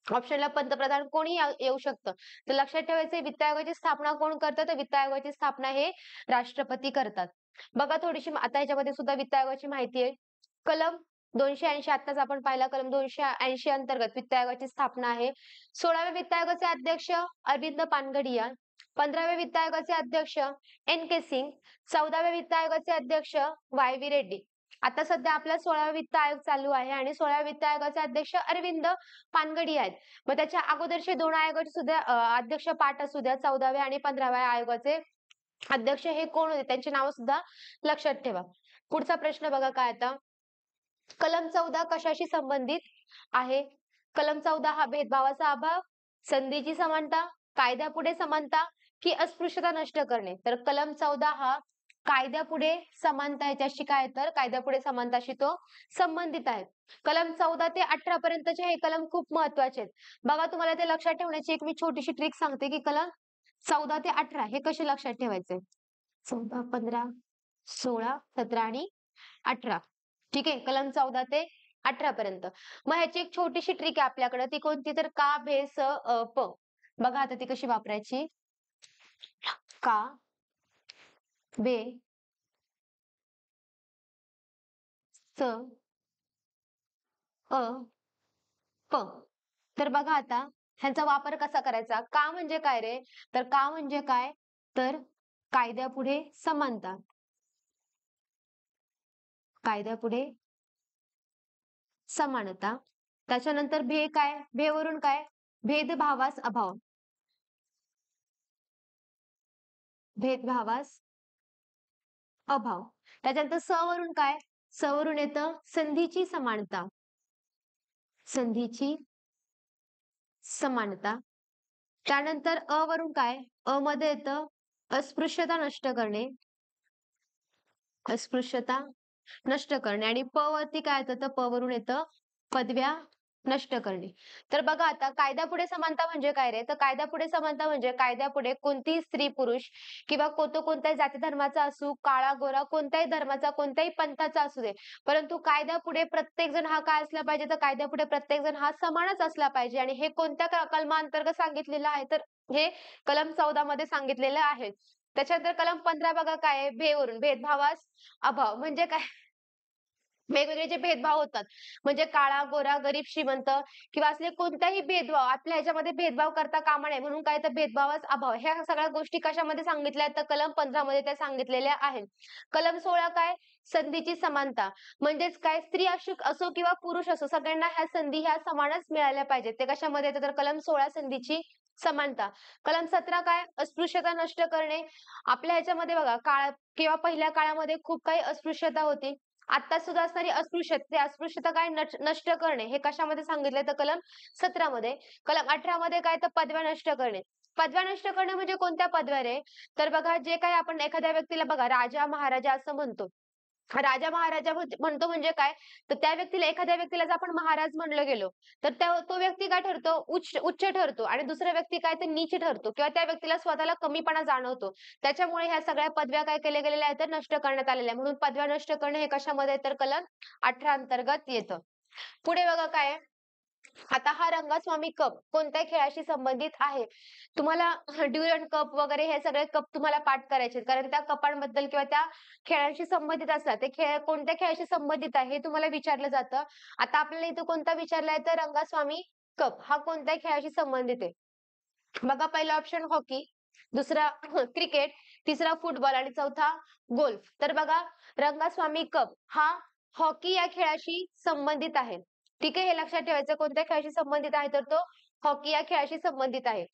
ऑप्शनला पंतप्रधान कोणी येऊ शकतं. तर लक्षात ठेवायचंय, वित्त आयोगाची स्थापना कोण करतं? तर वित्त आयोगाची स्थापना हे राष्ट्रपती करतात. बघा थोडीशी आता ह्याच्यामध्ये सुद्धा वित्त आयोगाची माहिती आहे. कलम 280 आत्ताच आपण पाहिला, कलम 280 अंतर्गत वित्त आयोगाची स्थापना आहे. 16व्या वित्त आयोगाचे अध्यक्ष अरविंद पानगडिया, 15व्या वित्त आयोगाचे अध्यक्ष एन.के. सिंग, 14व्या वित्त आयोगाचे अध्यक्ष वाय.व्ही. रेड्डी. आता सध्या आपला 16वा वित्त आयोग चालू आहे आणि 16व्या वित्त आयोगाचे अध्यक्ष अरविंद पानगडिया आहेत. मग त्याच्या अगोदरचे दोन आयोगाचे सुद्धा अध्यक्ष पाठ असू द्या, 14व्या आणि 15व्या आयोगाचे अध्यक्ष हे कोण होते त्यांची नावं सुद्धा लक्षात ठेवा. पुढचा प्रश्न बघा काय आता? कलम 14 कशाशी संबंधित आहे? कलम 14 हा भेदभावाचा अभाव, संधीची समानता, कायद्यापुढे समानता की अस्पृश्यता नष्ट करणे. तर कलम 14 हा कायद्यापुढे समानता याच्याशी काय तर कायद्यापुढे समानताशी तो संबंधित आहे. कलम 14 ते 18 पर्यंतचे हे कलम खूप महत्वाचे आहेत. बघा, तुम्हाला ते लक्षात ठेवण्याची एक मी छोटीशी ट्रिक सांगते, की कलम 14 ते 18 हे कसे लक्षात ठेवायचे? 14, 15, 16, 17 आणि 18. ठीक आहे. कलम 14 ते 18 पर्यंत. मग ह्याची एक छोटीशी ट्रिक आहे आपल्याकडे, ती कोणती तर का, भे, स, प. बघा आता ती कशी वापरायची. का, बे स अ प. तर बघा आता ह्यांचा वापर कसा करायचा. का म्हणजे काय रे? तर का म्हणजे काय? तर कायद्यापुढे समानता. कायद्यापुढे समानता. त्याच्यानंतर भे काय? भे वरून काय? भेदभावास अभाव. भेदभावास अभाव. त्याच्यानंतर स वरून काय? स वरून येतं संधीची समानता. संधीची समानता. त्यानंतर अ वरून काय? अ मध्ये येतं अस्पृश्यता नष्ट करणे. अस्पृश्यता नष्ट करणे आणि प वरती काय येतं? तर प वरून येतं पदव्या नष्ट करणे. तर बघा आता कायद्यापुढे समानता म्हणजे काय रे? तर कायद्यापुढे समानता म्हणजे कायद्यापुढे कोणतीही स्त्री पुरुष किंवा तो कोणत्याही जाती धर्माचा असू, काळा गोरा कोणत्याही धर्माचा, कोणत्याही पंथाचा असू दे. परंतु कायद्यापुढे प्रत्येक जण हा काय असला पाहिजे? तर कायद्यापुढे प्रत्येक जण हा समानच असला पाहिजे आणि हे कोणत्या कलमांतर्गत सांगितलेलं आहे? तर हे कलम 14 मध्ये सांगितलेलं आहे. त्याच्यानंतर कलम 15 बघा काय आहे? वरून भेदभावास अभाव म्हणजे काय? वेगवेगळे जे भेदभाव होतात, म्हणजे काळा, गोरा, गरीब, श्रीमंत किंवा असले कोणताही भेदभाव आपल्या ह्याच्यामध्ये भेदभाव करता कामा नये म्हणून काय तर भेदभावाचा अभाव. ह्या सगळ्या गोष्टी कशामध्ये सांगितल्या आहेत? तर कलम 15 मध्ये त्या सांगितलेल्या आहेत. कलम 16 काय? संधीची समानता. म्हणजेच काय स्त्री असो किंवा पुरुष असो सगळ्यांना ह्या संधी ह्या समानच मिळाल्या पाहिजेत. ते कशामध्ये येतं? तर कलम 16 संधीची समानता. कलम 17 काय? अस्पृश्यता नष्ट करणे. आपल्या ह्याच्यामध्ये बघा किंवा पहिल्या काळामध्ये खूप काही अस्पृश्यता होती. आता सुद्धा असणारी अस्पृश्यता, ते अस्पृश्यता काय नष्ट करणे हे कशामध्ये सांगितलंय तर कलम 17 मध्ये. कलम 18 मध्ये काय तर पदव्या नष्ट करणे. पदव्या नष्ट करणे म्हणजे कोणत्या पदव्या रे? तर बघा जे काही आपण एखाद्या व्यक्तीला बघा राजा, महाराजा असं म्हणतो. राजा, महाराजा म्हणतो म्हणजे काय? तर त्या व्यक्तीला एखाद्या व्यक्तीला जर आपण महाराज म्हणलं गेलो, तर तो व्यक्ती काय ठरतो? उच्च उच्च ठरतो आणि दुसरा व्यक्ती काय तर नीच ठरतो किंवा त्या व्यक्तीला स्वतःला कमीपणा जाणवतो. त्याच्यामुळे ह्या सगळ्या पदव्या काय केल्या गेलेल्या आहेत तर नष्ट करण्यात आलेल्या आहे. म्हणून पदव्या नष्ट करणे हे कशामध्ये तर कलम 18 अंतर्गत येतं. पुढे बघा काय आहे? आता हा रंगस्वामी कप कोणत्या खेळाशी संबंधित आहे? तुम्हाला ड्युरंड कप वगैरे हे सगळे कप तुम्हाला पाठ करायचे आहेत. कारण त्या कपांबद्दल किंवा त्या खेळाशी संबंधित असतात. ते खेळ कोणत्या खेळाशी संबंधित आहे हे तुम्हाला विचारलं जातं. आता आपल्याला इथं कोणता विचारलाय तर रंगस्वामी कप हा कोणत्या खेळाशी संबंधित आहे? बघा पहिला ऑप्शन हॉकी, दुसरा क्रिकेट, तिसरा फुटबॉल आणि चौथा गोल्फ. तर बघा रंगस्वामी कप हा हॉकी या खेळाशी संबंधित आहे. ठीक आहे, हे लक्षात ठेवायचं कोणत्या खेळाशी संबंधित आहे तर तो हॉकी या खेळाशी संबंधित आहे.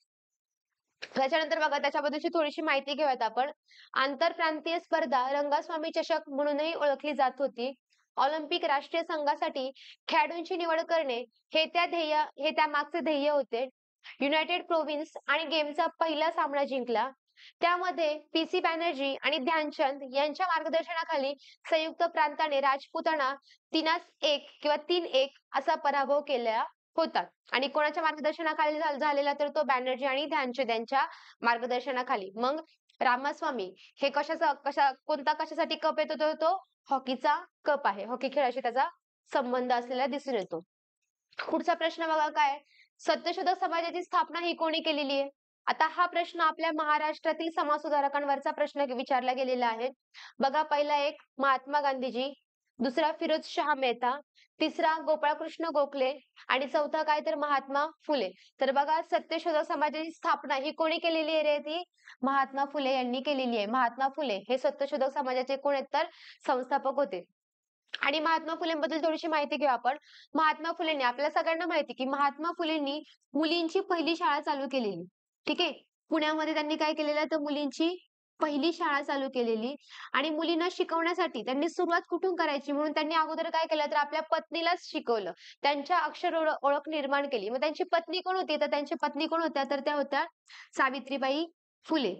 त्याच्यानंतर बघा त्याच्याबद्दलची थोडीशी माहिती घेऊयात आपण. आंतरप्रांतीय स्पर्धा रंगस्वामी चषक म्हणूनही ओळखली जात होती. ऑलिम्पिक राष्ट्रीय संघासाठी खेळाडूंची निवड करणे हे त्यामागचे ध्येय होते. युनायटेड प्रोव्हिन्स आणि गेमचा पहिला सामना जिंकला. त्यामध्ये पी.सी. बॅनर्जी आणि ध्यानचंद यांच्या मार्गदर्शनाखाली संयुक्त प्रांताने राजपुताना 3-1 किंवा 3-1 असा पराभव केला होता. आणि कोणाच्या मार्गदर्शनाखाली झालेला तर तो बॅनर्जी आणि ध्यानचंद यांच्या मार्गदर्शनाखाली. मग रामास्वामी हे कोणता कशासाठी कप येतो तर तो हॉकीचा कप आहे. हॉकी खेळाशी त्याचा संबंध असलेला दिसून येतो. पुढचा प्रश्न बघा काय? सत्यशोधक समाजाची स्थापना ही कोणी केलेली आहे? आता हा प्रश्न आपल्या महाराष्ट्रातील समाजसुधारकांवरचा प्रश्न विचारला गेलेला आहे. बघा पहिला एक महात्मा गांधीजी, दुसरा फिरोजशाह मेहता, तिसरा गोपाळकृष्ण गोखले आणि चौथा काय तर महात्मा फुले. तर बघा सत्यशोधक समाजाची स्थापना ही कोणी केलेली आहे रे? ती महात्मा फुले यांनी केलेली आहे. महात्मा फुले हे सत्यशोधक समाजाचे कोण आहेत तर संस्थापक होते. आणि महात्मा फुलेंबद्दल थोडीशी माहिती घेऊ आपण. महात्मा फुलेंनी आपल्या सगळ्यांना माहिती की महात्मा फुलेंनी मुलींची पहिली शाळा चालू केलेली. ठीक आहे. पुण्यामध्ये त्यांनी काय केलेलं तर मुलींची पहिली शाळा चालू केलेली आणि मुलींना शिकवण्यासाठी त्यांनी सुरुवात कुठून करायची म्हणून त्यांनी अगोदर काय केलं तर आपल्या पत्नीलाच शिकवलं. त्यांच्या अक्षर ओळख निर्माण केली. मग त्यांची पत्नी कोण होती? तर त्यांची पत्नी कोण होत्या? तर त्या होत्या सावित्रीबाई फुले.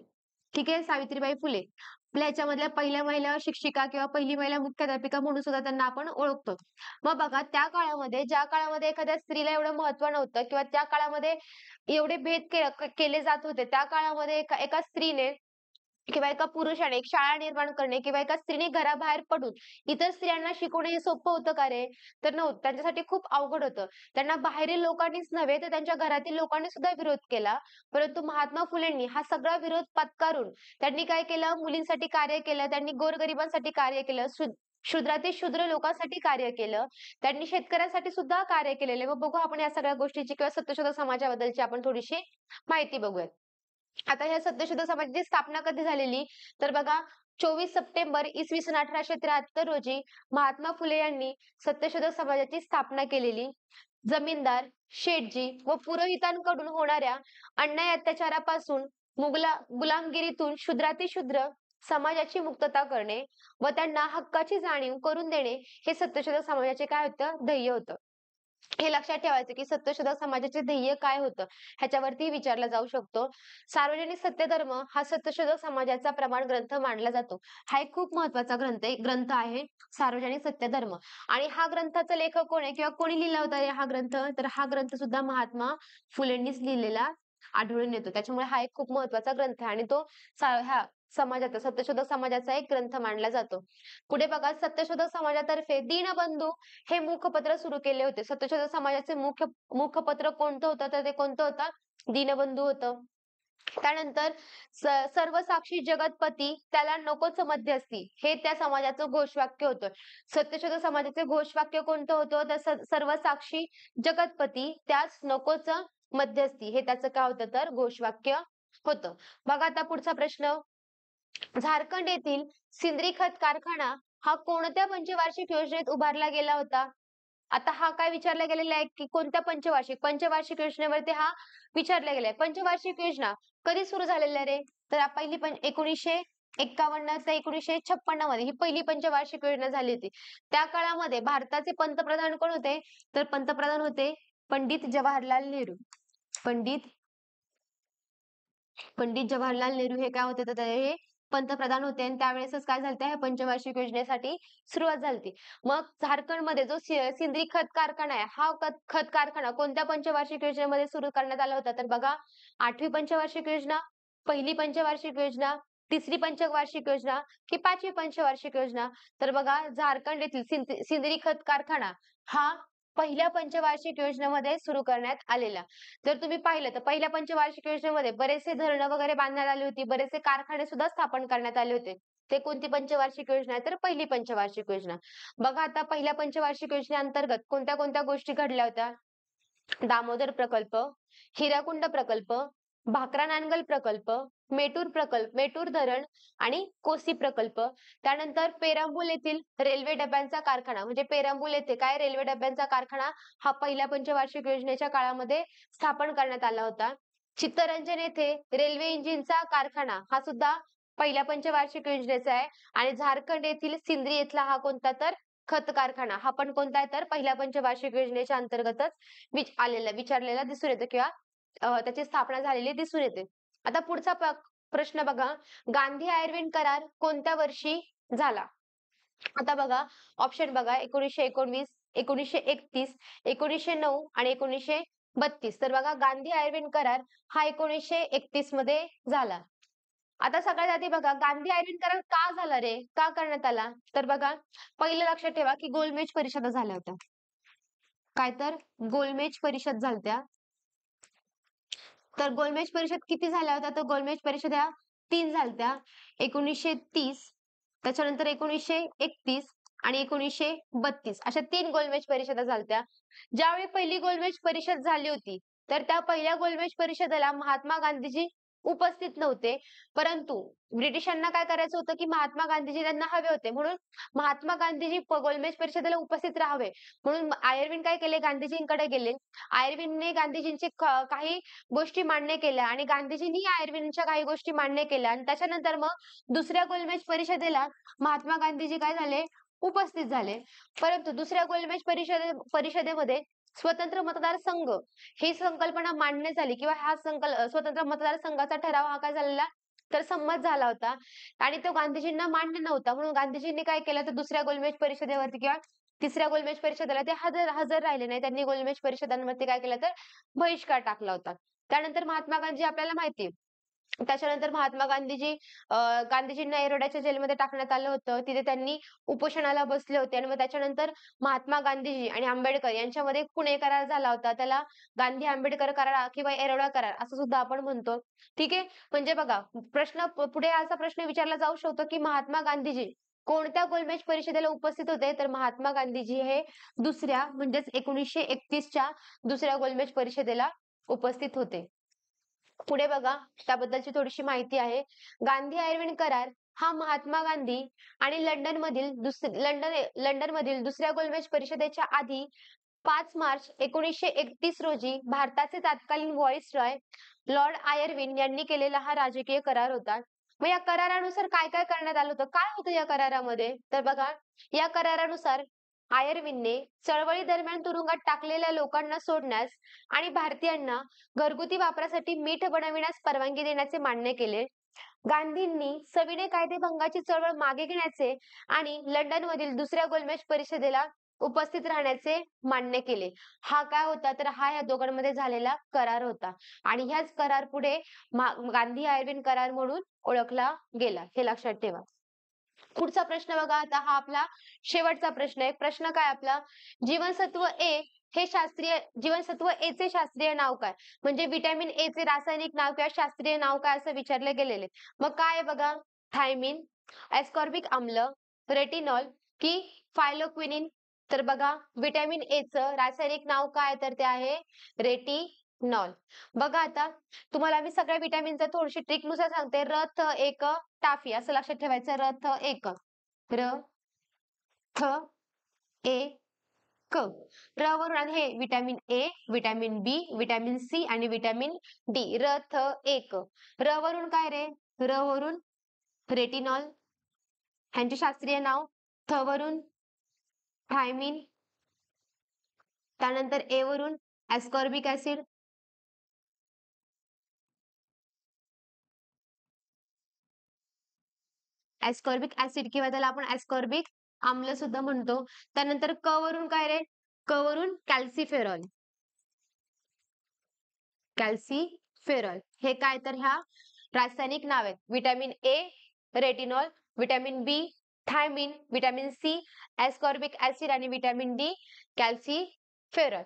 ठीक आहे, सावित्रीबाई फुले. आपल्या ह्याच्यामधल्या पहिल्या महिला शिक्षिका किंवा पहिली महिला मुख्याध्यापिका म्हणून सुद्धा त्यांना आपण ओळखतो. मग बघा त्या काळामध्ये ज्या काळामध्ये एखाद्या स्त्रीला एवढं महत्त्व नव्हतं किंवा त्या काळामध्ये एवढे भेद केले जात होते. त्या काळामध्ये एका एका स्त्रीने किंवा एका पुरुषाने एक शाळा निर्माण करणे किंवा एका स्त्रीने घराबाहेर पडून इतर स्त्रियांना शिकवणे हे सोपं होतं का रे? तर नव्हतं. त्यांच्यासाठी खूप अवघड होतं. त्यांना बाहेरील लोकांनीच नव्हे तर त्यांच्या घरातील लोकांनी सुद्धा विरोध केला. परंतु महात्मा फुलेंनी हा सगळा विरोध पत्करून त्यांनी काय केलं? मुलींसाठी कार्य केलं. त्यांनी गोरगरिबांसाठी कार्य केलं. शूद्रातील शूद्र लोकांसाठी कार्य केलं. त्यांनी शेतकऱ्यांसाठी सुद्धा कार्य केलेले. मग बघू आपण या सगळ्या गोष्टीची किंवा सत्यशोधक समाजाबद्दलची आपण थोडीशी माहिती बघूयात. आता ह्या सत्यशोधक समाजाची स्थापना कधी झालेली? तर बघा 24 सप्टेंबर इसवी सन 1873 रोजी महात्मा फुले यांनी सत्यशोधक समाजाची स्थापना केलेली. जमीनदार, शेठजी व पुरोहितांकडून होणाऱ्या अन्याय अत्याचारापासून गुलामगिरीतून शूद्राती शूद्र समाजाची मुक्तता करणे व त्यांना हक्काची जाणीव करून देणे हे सत्यशोधक समाजाचे काय होतं? ध्येय होतं. हे लक्षात ठेवायचं की सत्यशोधक समाजाचे ध्येय काय होतं ह्याच्यावरती विचारला जाऊ शकतो. सार्वजनिक सत्यधर्म हा सत्यशोधक समाजाचा प्रमाण ग्रंथ मानला जातो. हा एक खूप महत्वाचा ग्रंथ आहे सार्वजनिक सत्यधर्म. आणि हा ग्रंथाचा लेखक कोण आहे किंवा कोणी लिहिला होता हा ग्रंथ? तर हा ग्रंथ सुद्धा महात्मा फुलेंनीच लिहिलेला आढळून येतो. त्याच्यामुळे हा एक खूप महत्वाचा ग्रंथ आहे आणि तो ह्या समाजाचा सत्यशोधक समाजाचा एक ग्रंथ मानला जातो. पुढे बघा सत्यशोधक समाजातर्फे दीनबंधू हे मुखपत्र सुरू केले होते. सत्यशोधक समाजाचे मुखपत्र कोणतं होतं? तर ते कोणतं होतं? दीनबंधू होतं. त्यानंतर सर्व साक्षी जगतपती त्याला नकोच मध्यस्थी हे त्या समाजाचं घोषवाक्य होतं. सत्यशोधक समाजाचे घोषवाक्य कोणतं होतं? तर सर्व साक्षी जगतपती त्यास नकोच मध्यस्थी हे त्याचं काय होतं? तर घोषवाक्य होतं. बघा आता पुढचा प्रश्न. झारखंड येथील सिंद्री खत कारखाना हा कोणत्या पंचवार्षिक योजनेत उभारला गेला होता? आता हा काय विचारला गेलेला आहे की कोणत्या पंचवार्षिक योजनेवरती हा विचारला गेलाय. पंचवार्षिक योजना कधी सुरू झालेल्या रे? तर पहिली 1951 ते 1956 मध्ये ही पहिली पंचवार्षिक योजना झाली होती. त्या काळामध्ये भारताचे पंतप्रधान कोण होते? तर पंतप्रधान होते पंडित जवाहरलाल नेहरू. पंडित पंडित जवाहरलाल नेहरू हे काय होते? तर हे पंतप्रधान होते आणि त्यावेळेसच काय झालं या पंचवार्षिक योजनेसाठी सुरुवात झाली. मग झारखंडमध्ये जो सिंद्री खत कारखाना आहे हा खत कारखाना कोणत्या पंचवार्षिक योजनेमध्ये सुरू करण्यात आला होता? तर बघा 8वी पंचवार्षिक योजना, पहिली पंचवार्षिक योजना, तिसरी पंचवार्षिक योजना की 5वी पंचवार्षिक योजना? तर बघा झारखंड येथील सिंदरी खत कारखाना हा पहिल्या पंचवार्षिक योजनेमध्ये सुरू करण्यात आलेला. जर तुम्ही पाहिलं तर पहिल्या पंचवार्षिक योजनेमध्ये बरेचसे धरणं वगैरे बांधण्यात आली होती. बरेचसे कारखाने सुद्धा स्थापन करण्यात आले होते. ते कोणती पंचवार्षिक योजना आहे? तर पहिली पंचवार्षिक योजना. बघा आता पहिल्या पंचवार्षिक योजनेअंतर्गत कोणत्या कोणत्या गोष्टी घडल्या होत्या? दामोदर प्रकल्प, हिराकुंड प्रकल्प, भाकरा नांगल प्रकल्प, मेटूर धरण आणि कोसी प्रकल्प. त्यानंतर पेरांबूल येथील रेल्वे डब्यांचा कारखाना म्हणजे पेरांबूल येथे काय रेल्वे डब्यांचा कारखाना हा पहिल्या पंचवार्षिक योजनेच्या काळामध्ये स्थापन करण्यात आला होता. चित्तरंजन येथे रेल्वे इंजिनचा कारखाना हा सुद्धा पहिल्या पंचवार्षिक योजनेचा आहे आणि झारखंड येथील सिंद्री येथला हा कोणता? तर खत कारखाना हा पण कोणता आहे? तर पहिल्या पंचवार्षिक योजनेच्या अंतर्गतच विचारलेला दिसून येतो किंवा त्याची स्थापना झालेली दिसून येते. आता पुढचा प्रश्न बघा. गांधी आयर्विन करार कोणत्या वर्षी झाला? आता बघा ऑप्शन बघा 1919, 1931, 1909 आणि 1932. तर बघा गांधी आयर्विन करार हा 1931 मध्ये झाला. आता सगळ्यात आधी बघा गांधी आयर्विन करार का झाला रे? का करण्यात आला? तर बघा पहिलं लक्षात ठेवा की गोलमेज परिषदा झाल्या होत्या. काय तर गोलमेज परिषद झालत्या. तर गोलमेज परिषद किती झाल्या होत्या? तर गोलमेज परिषद ह्या 3 झालत्या. 1930 त्याच्यानंतर 1931 आणि 1932 अशा 3 गोलमेज परिषदा झालत्या. ज्यावेळी पहिली गोलमेज परिषद झाली होती, तर त्या पहिल्या गोलमेज परिषदेला महात्मा गांधीजी उपस्थित नव्हते. परंतु ब्रिटिशांना काय करायचं होतं, की महात्मा गांधीजी त्यांना हवे होते. म्हणून महात्मा गांधीजी गोलमेज परिषदेला उपस्थित राहावे म्हणून आयर्विन काय केले? गांधीजींकडे गेले. आयर्विनने गांधीजींचे काही गोष्टी मान्य केल्या आणि गांधीजींनी आयर्विनच्या काही गोष्टी मान्य केल्या आणि त्याच्यानंतर मग दुसऱ्या गोलमेज परिषदेला महात्मा गांधीजी काय झाले? उपस्थित झाले. परंतु दुसऱ्या गोलमेज परिषदेमध्ये स्वतंत्र मतदारसंघ ही संकल्पना मान्य झाली किंवा स्वतंत्र मतदारसंघाचा ठराव हा काय झालेला? तर संमत झाला होता आणि तो गांधीजींना मान्य नव्हता. म्हणून गांधीजींनी काय केलं? तर दुसऱ्या गोलमेज परिषदेवरती किंवा तिसऱ्या गोलमेज परिषदेला ते हजर राहिले नाही. त्यांनी गोलमेज परिषदांवरती काय केलं? तर बहिष्कार टाकला होता. त्यानंतर महात्मा गांधी आपल्याला माहिती आहे त्याच्यानंतर महात्मा गांधीजींना एरोड्याच्या जेलमध्ये टाकण्यात आलं होतं. तिथे त्यांनी उपोषणाला बसले होते आणि मग त्याच्यानंतर महात्मा गांधीजी आणि आंबेडकर यांच्यामध्ये पुणे करार झाला होता. त्याला गांधी-आंबेडकर करार किंवा एरोडा करार असं सुद्धा आपण म्हणतो. ठीक आहे. म्हणजे बघा पुढे असा प्रश्न विचारला जाऊ शकतो, की महात्मा गांधीजी कोणत्या गोलमेज परिषदेला उपस्थित होते? तर महात्मा गांधीजी हे दुसऱ्या म्हणजेच 1931च्या दुसऱ्या गोलमेज परिषदेला उपस्थित होते. पुढे बघा, त्याबद्दलची थोडीशी माहिती आहे. गांधी-आयर्विन करार हा महात्मा गांधी आणि लंडनमधील दुसऱ्या गोलमेज परिषदेच्या आधी 5 मार्च 1931 रोजी भारताचे तत्कालीन व्हाईसरॉय लॉर्ड आयर्विन यांनी केलेला हा राजकीय करार होता. मग या करारानुसार काय-काय करण्यात आलं होतं? काय होतं या करारामध्ये? तर बघा, या करारानुसार आयर्विनने चळवळी दरम्यान तुरुंगात टाकलेल्या लोकांना सोडण्यास आणि भारतीयांना घरगुती वापरासाठी मीठ बनविण्यास परवानगी देण्याचे मान्य केले. गांधींनी सविनय कायदेभंगाची चळवळ मागे घेण्याचे आणि लंडनमधील दुसऱ्या गोलमेज परिषदेला उपस्थित राहण्याचे मान्य केले. हा काय होता? तर हा या दोघांमध्ये झालेला करार होता आणि ह्याच करार पुढे गांधी-आयर्विन करार म्हणून ओळखला गेला. हे लक्षात ठेवा. पुढचा प्रश्न बघा, आता हा आपला शेवटचा प्रश्न आहे. प्रश्न काय आपला? जीवनसत्व ए हे जीवनसत्व ए चे शास्त्रीय नाव काय? म्हणजे व्हिटॅमिन ए चे रासायनिक नाव किंवा शास्त्रीय नाव काय असं विचारले गेलेले. मग काय आहे बघा, थायमिन, एस्कॉर्बिक आम्ल, रेटिनॉल की फायलोक्विनिन? तर बघा, व्हिटॅमिन ए चं रासायनिक नाव काय? तर ते आहे रेटिनॉल. बघा आता तुम्हाला मी सगळ्या व्हिटॅमिनचं थोडीशी ट्रिकनुसार सांगते. र, थ, ए, क, टाफी असं लक्षात ठेवायचं. र, थ, ए, क. र, थ, ए, क. र वरून आणि हे vitamin A, vitamin B, vitamin C आणि व्हिटॅमिन डी. र, थ, ए, क. र वरून काय रे? र वरून रेटिनॉल ह्यांचे शास्त्रीय नाव. थ वरून थायमिन. त्यानंतर ए वरून ॲस्कॉर्बिक ॲसिड. ॲस्कॉर्बिक ॲसिड किंवा त्याला आपण ॲस्कॉर्बिक आम्ल सुद्धा म्हणतो. त्यानंतर क वरून काय रे? क वरून कॅल्सिफेरॉल. कॅल्सिफेरॉल हे काय? तर ह्या रासायनिक नाव आहेत. Vitamin A, retinol, vitamin B, thiamine, vitamin C, ascorbic acid आणि व्हिटॅमिन डी, कॅल्सिफेरॉल.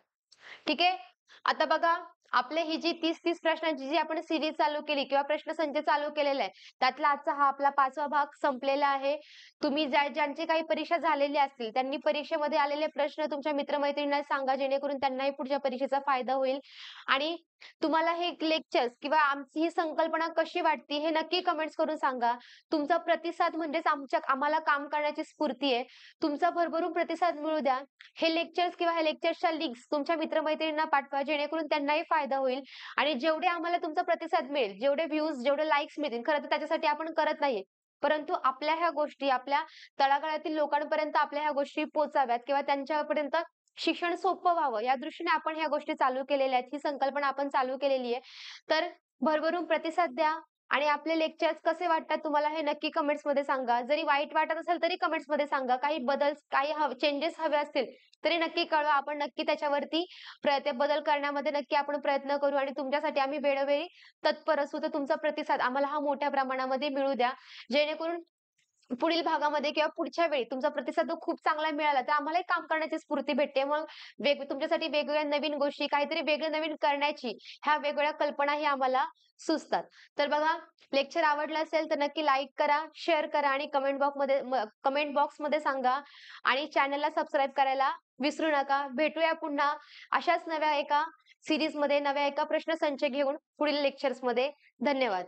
ठीक आहे. आता बघा, आपली ही जी 30-30 प्रश्नांची जी आपण सीरीज चालू केली किंवा प्रश्नसंच चालू केलेला आहे, त्यातला आजचा हा आपला 5वा भाग संपलेला आहे. तुम्ही ज्यांची काही परीक्षा झालेली असतील, त्यांनी परीक्षेमध्ये आलेले प्रश्न तुमच्या मित्र-मैत्रिणींना सांगा, जेणेकरून त्यांनाही पुढच्या परीक्षेचा फायदा होईल. आणि तुम्हाला हे लेक्चर्स किंवा आमची ही संकल्पना कशी वाटते हे नक्की कमेंट्स करून सांगा. तुमचा प्रतिसाद म्हणजेच आम्हाला काम करण्याची स्फूर्ती आहे. तुमचा भरभरून प्रतिसाद मिळू द्या. हे लेक्चर्स किंवा ह्या लेक्चर्सच्या लिंक्स तुमच्या मित्र-मैत्रिणींना पाठवा, जेणेकरून त्यांनाही फायदा होईल. आणि जेवढे आम्हाला तुमचा प्रतिसाद मिळेल, जेवढे व्ह्यूज, जेवढे लाईक्स मिळतील, खरं तर त्याच्यासाठी आपण करत नाहीये. परंतु आपल्या ह्या गोष्टी आपल्या तळागाळातील लोकांपर्यंत आपल्या ह्या गोष्टी पोहोचाव्यात किंवा त्यांच्यापर्यंत शिक्षण सोपं व्हावं, या दृष्टीने आपण ह्या गोष्टी चालू केलेल्या आहेत. ही संकल्पना आपण चालू केलेली आहे. तर भरभरून प्रतिसाद द्या आणि आपले लेक्चर्स कसे वाटतात तुम्हाला हे नक्की कमेंट्समध्ये सांगा. जरी वाईट वाटत असेल तरी कमेंट्समध्ये सांगा. काही चेंजेस हवे असतील तरी नक्की कळवा. आपण नक्की त्याच्यावरती बदल करण्यामध्ये नक्की आपण प्रयत्न करू आणि तुमच्यासाठी आम्ही वेळोवेळी तत्पर असू. तर तुमचा प्रतिसाद आम्हाला हा मोठ्या प्रमाणामध्ये मिळू द्या, जेणेकरून पुढील भागामध्ये किंवा पुढच्या वेळी तुमचा प्रतिसाद जर खूप चांगला मिळाला तर आम्हालाही काम करण्याची स्फूर्ती भेटते. मग तुमच्यासाठी वेगवेगळ्या नवीन गोष्टी, काहीतरी वेगळं नवीन करण्याची ह्या वेगवेगळ्या कल्पनाही आम्हाला सुचतात. तर बघा, लेक्चर आवडलं असेल तर नक्की लाईक करा, शेअर करा आणि कमेंट बॉक्समध्ये सांगा आणि चॅनलला सबस्क्राईब करायला विसरू नका. भेटूया पुन्हा अशाच नव्या एका सीरीजमध्ये, नव्या एका प्रश्नसंच घेऊन पुढील लेक्चर्समध्ये. धन्यवाद.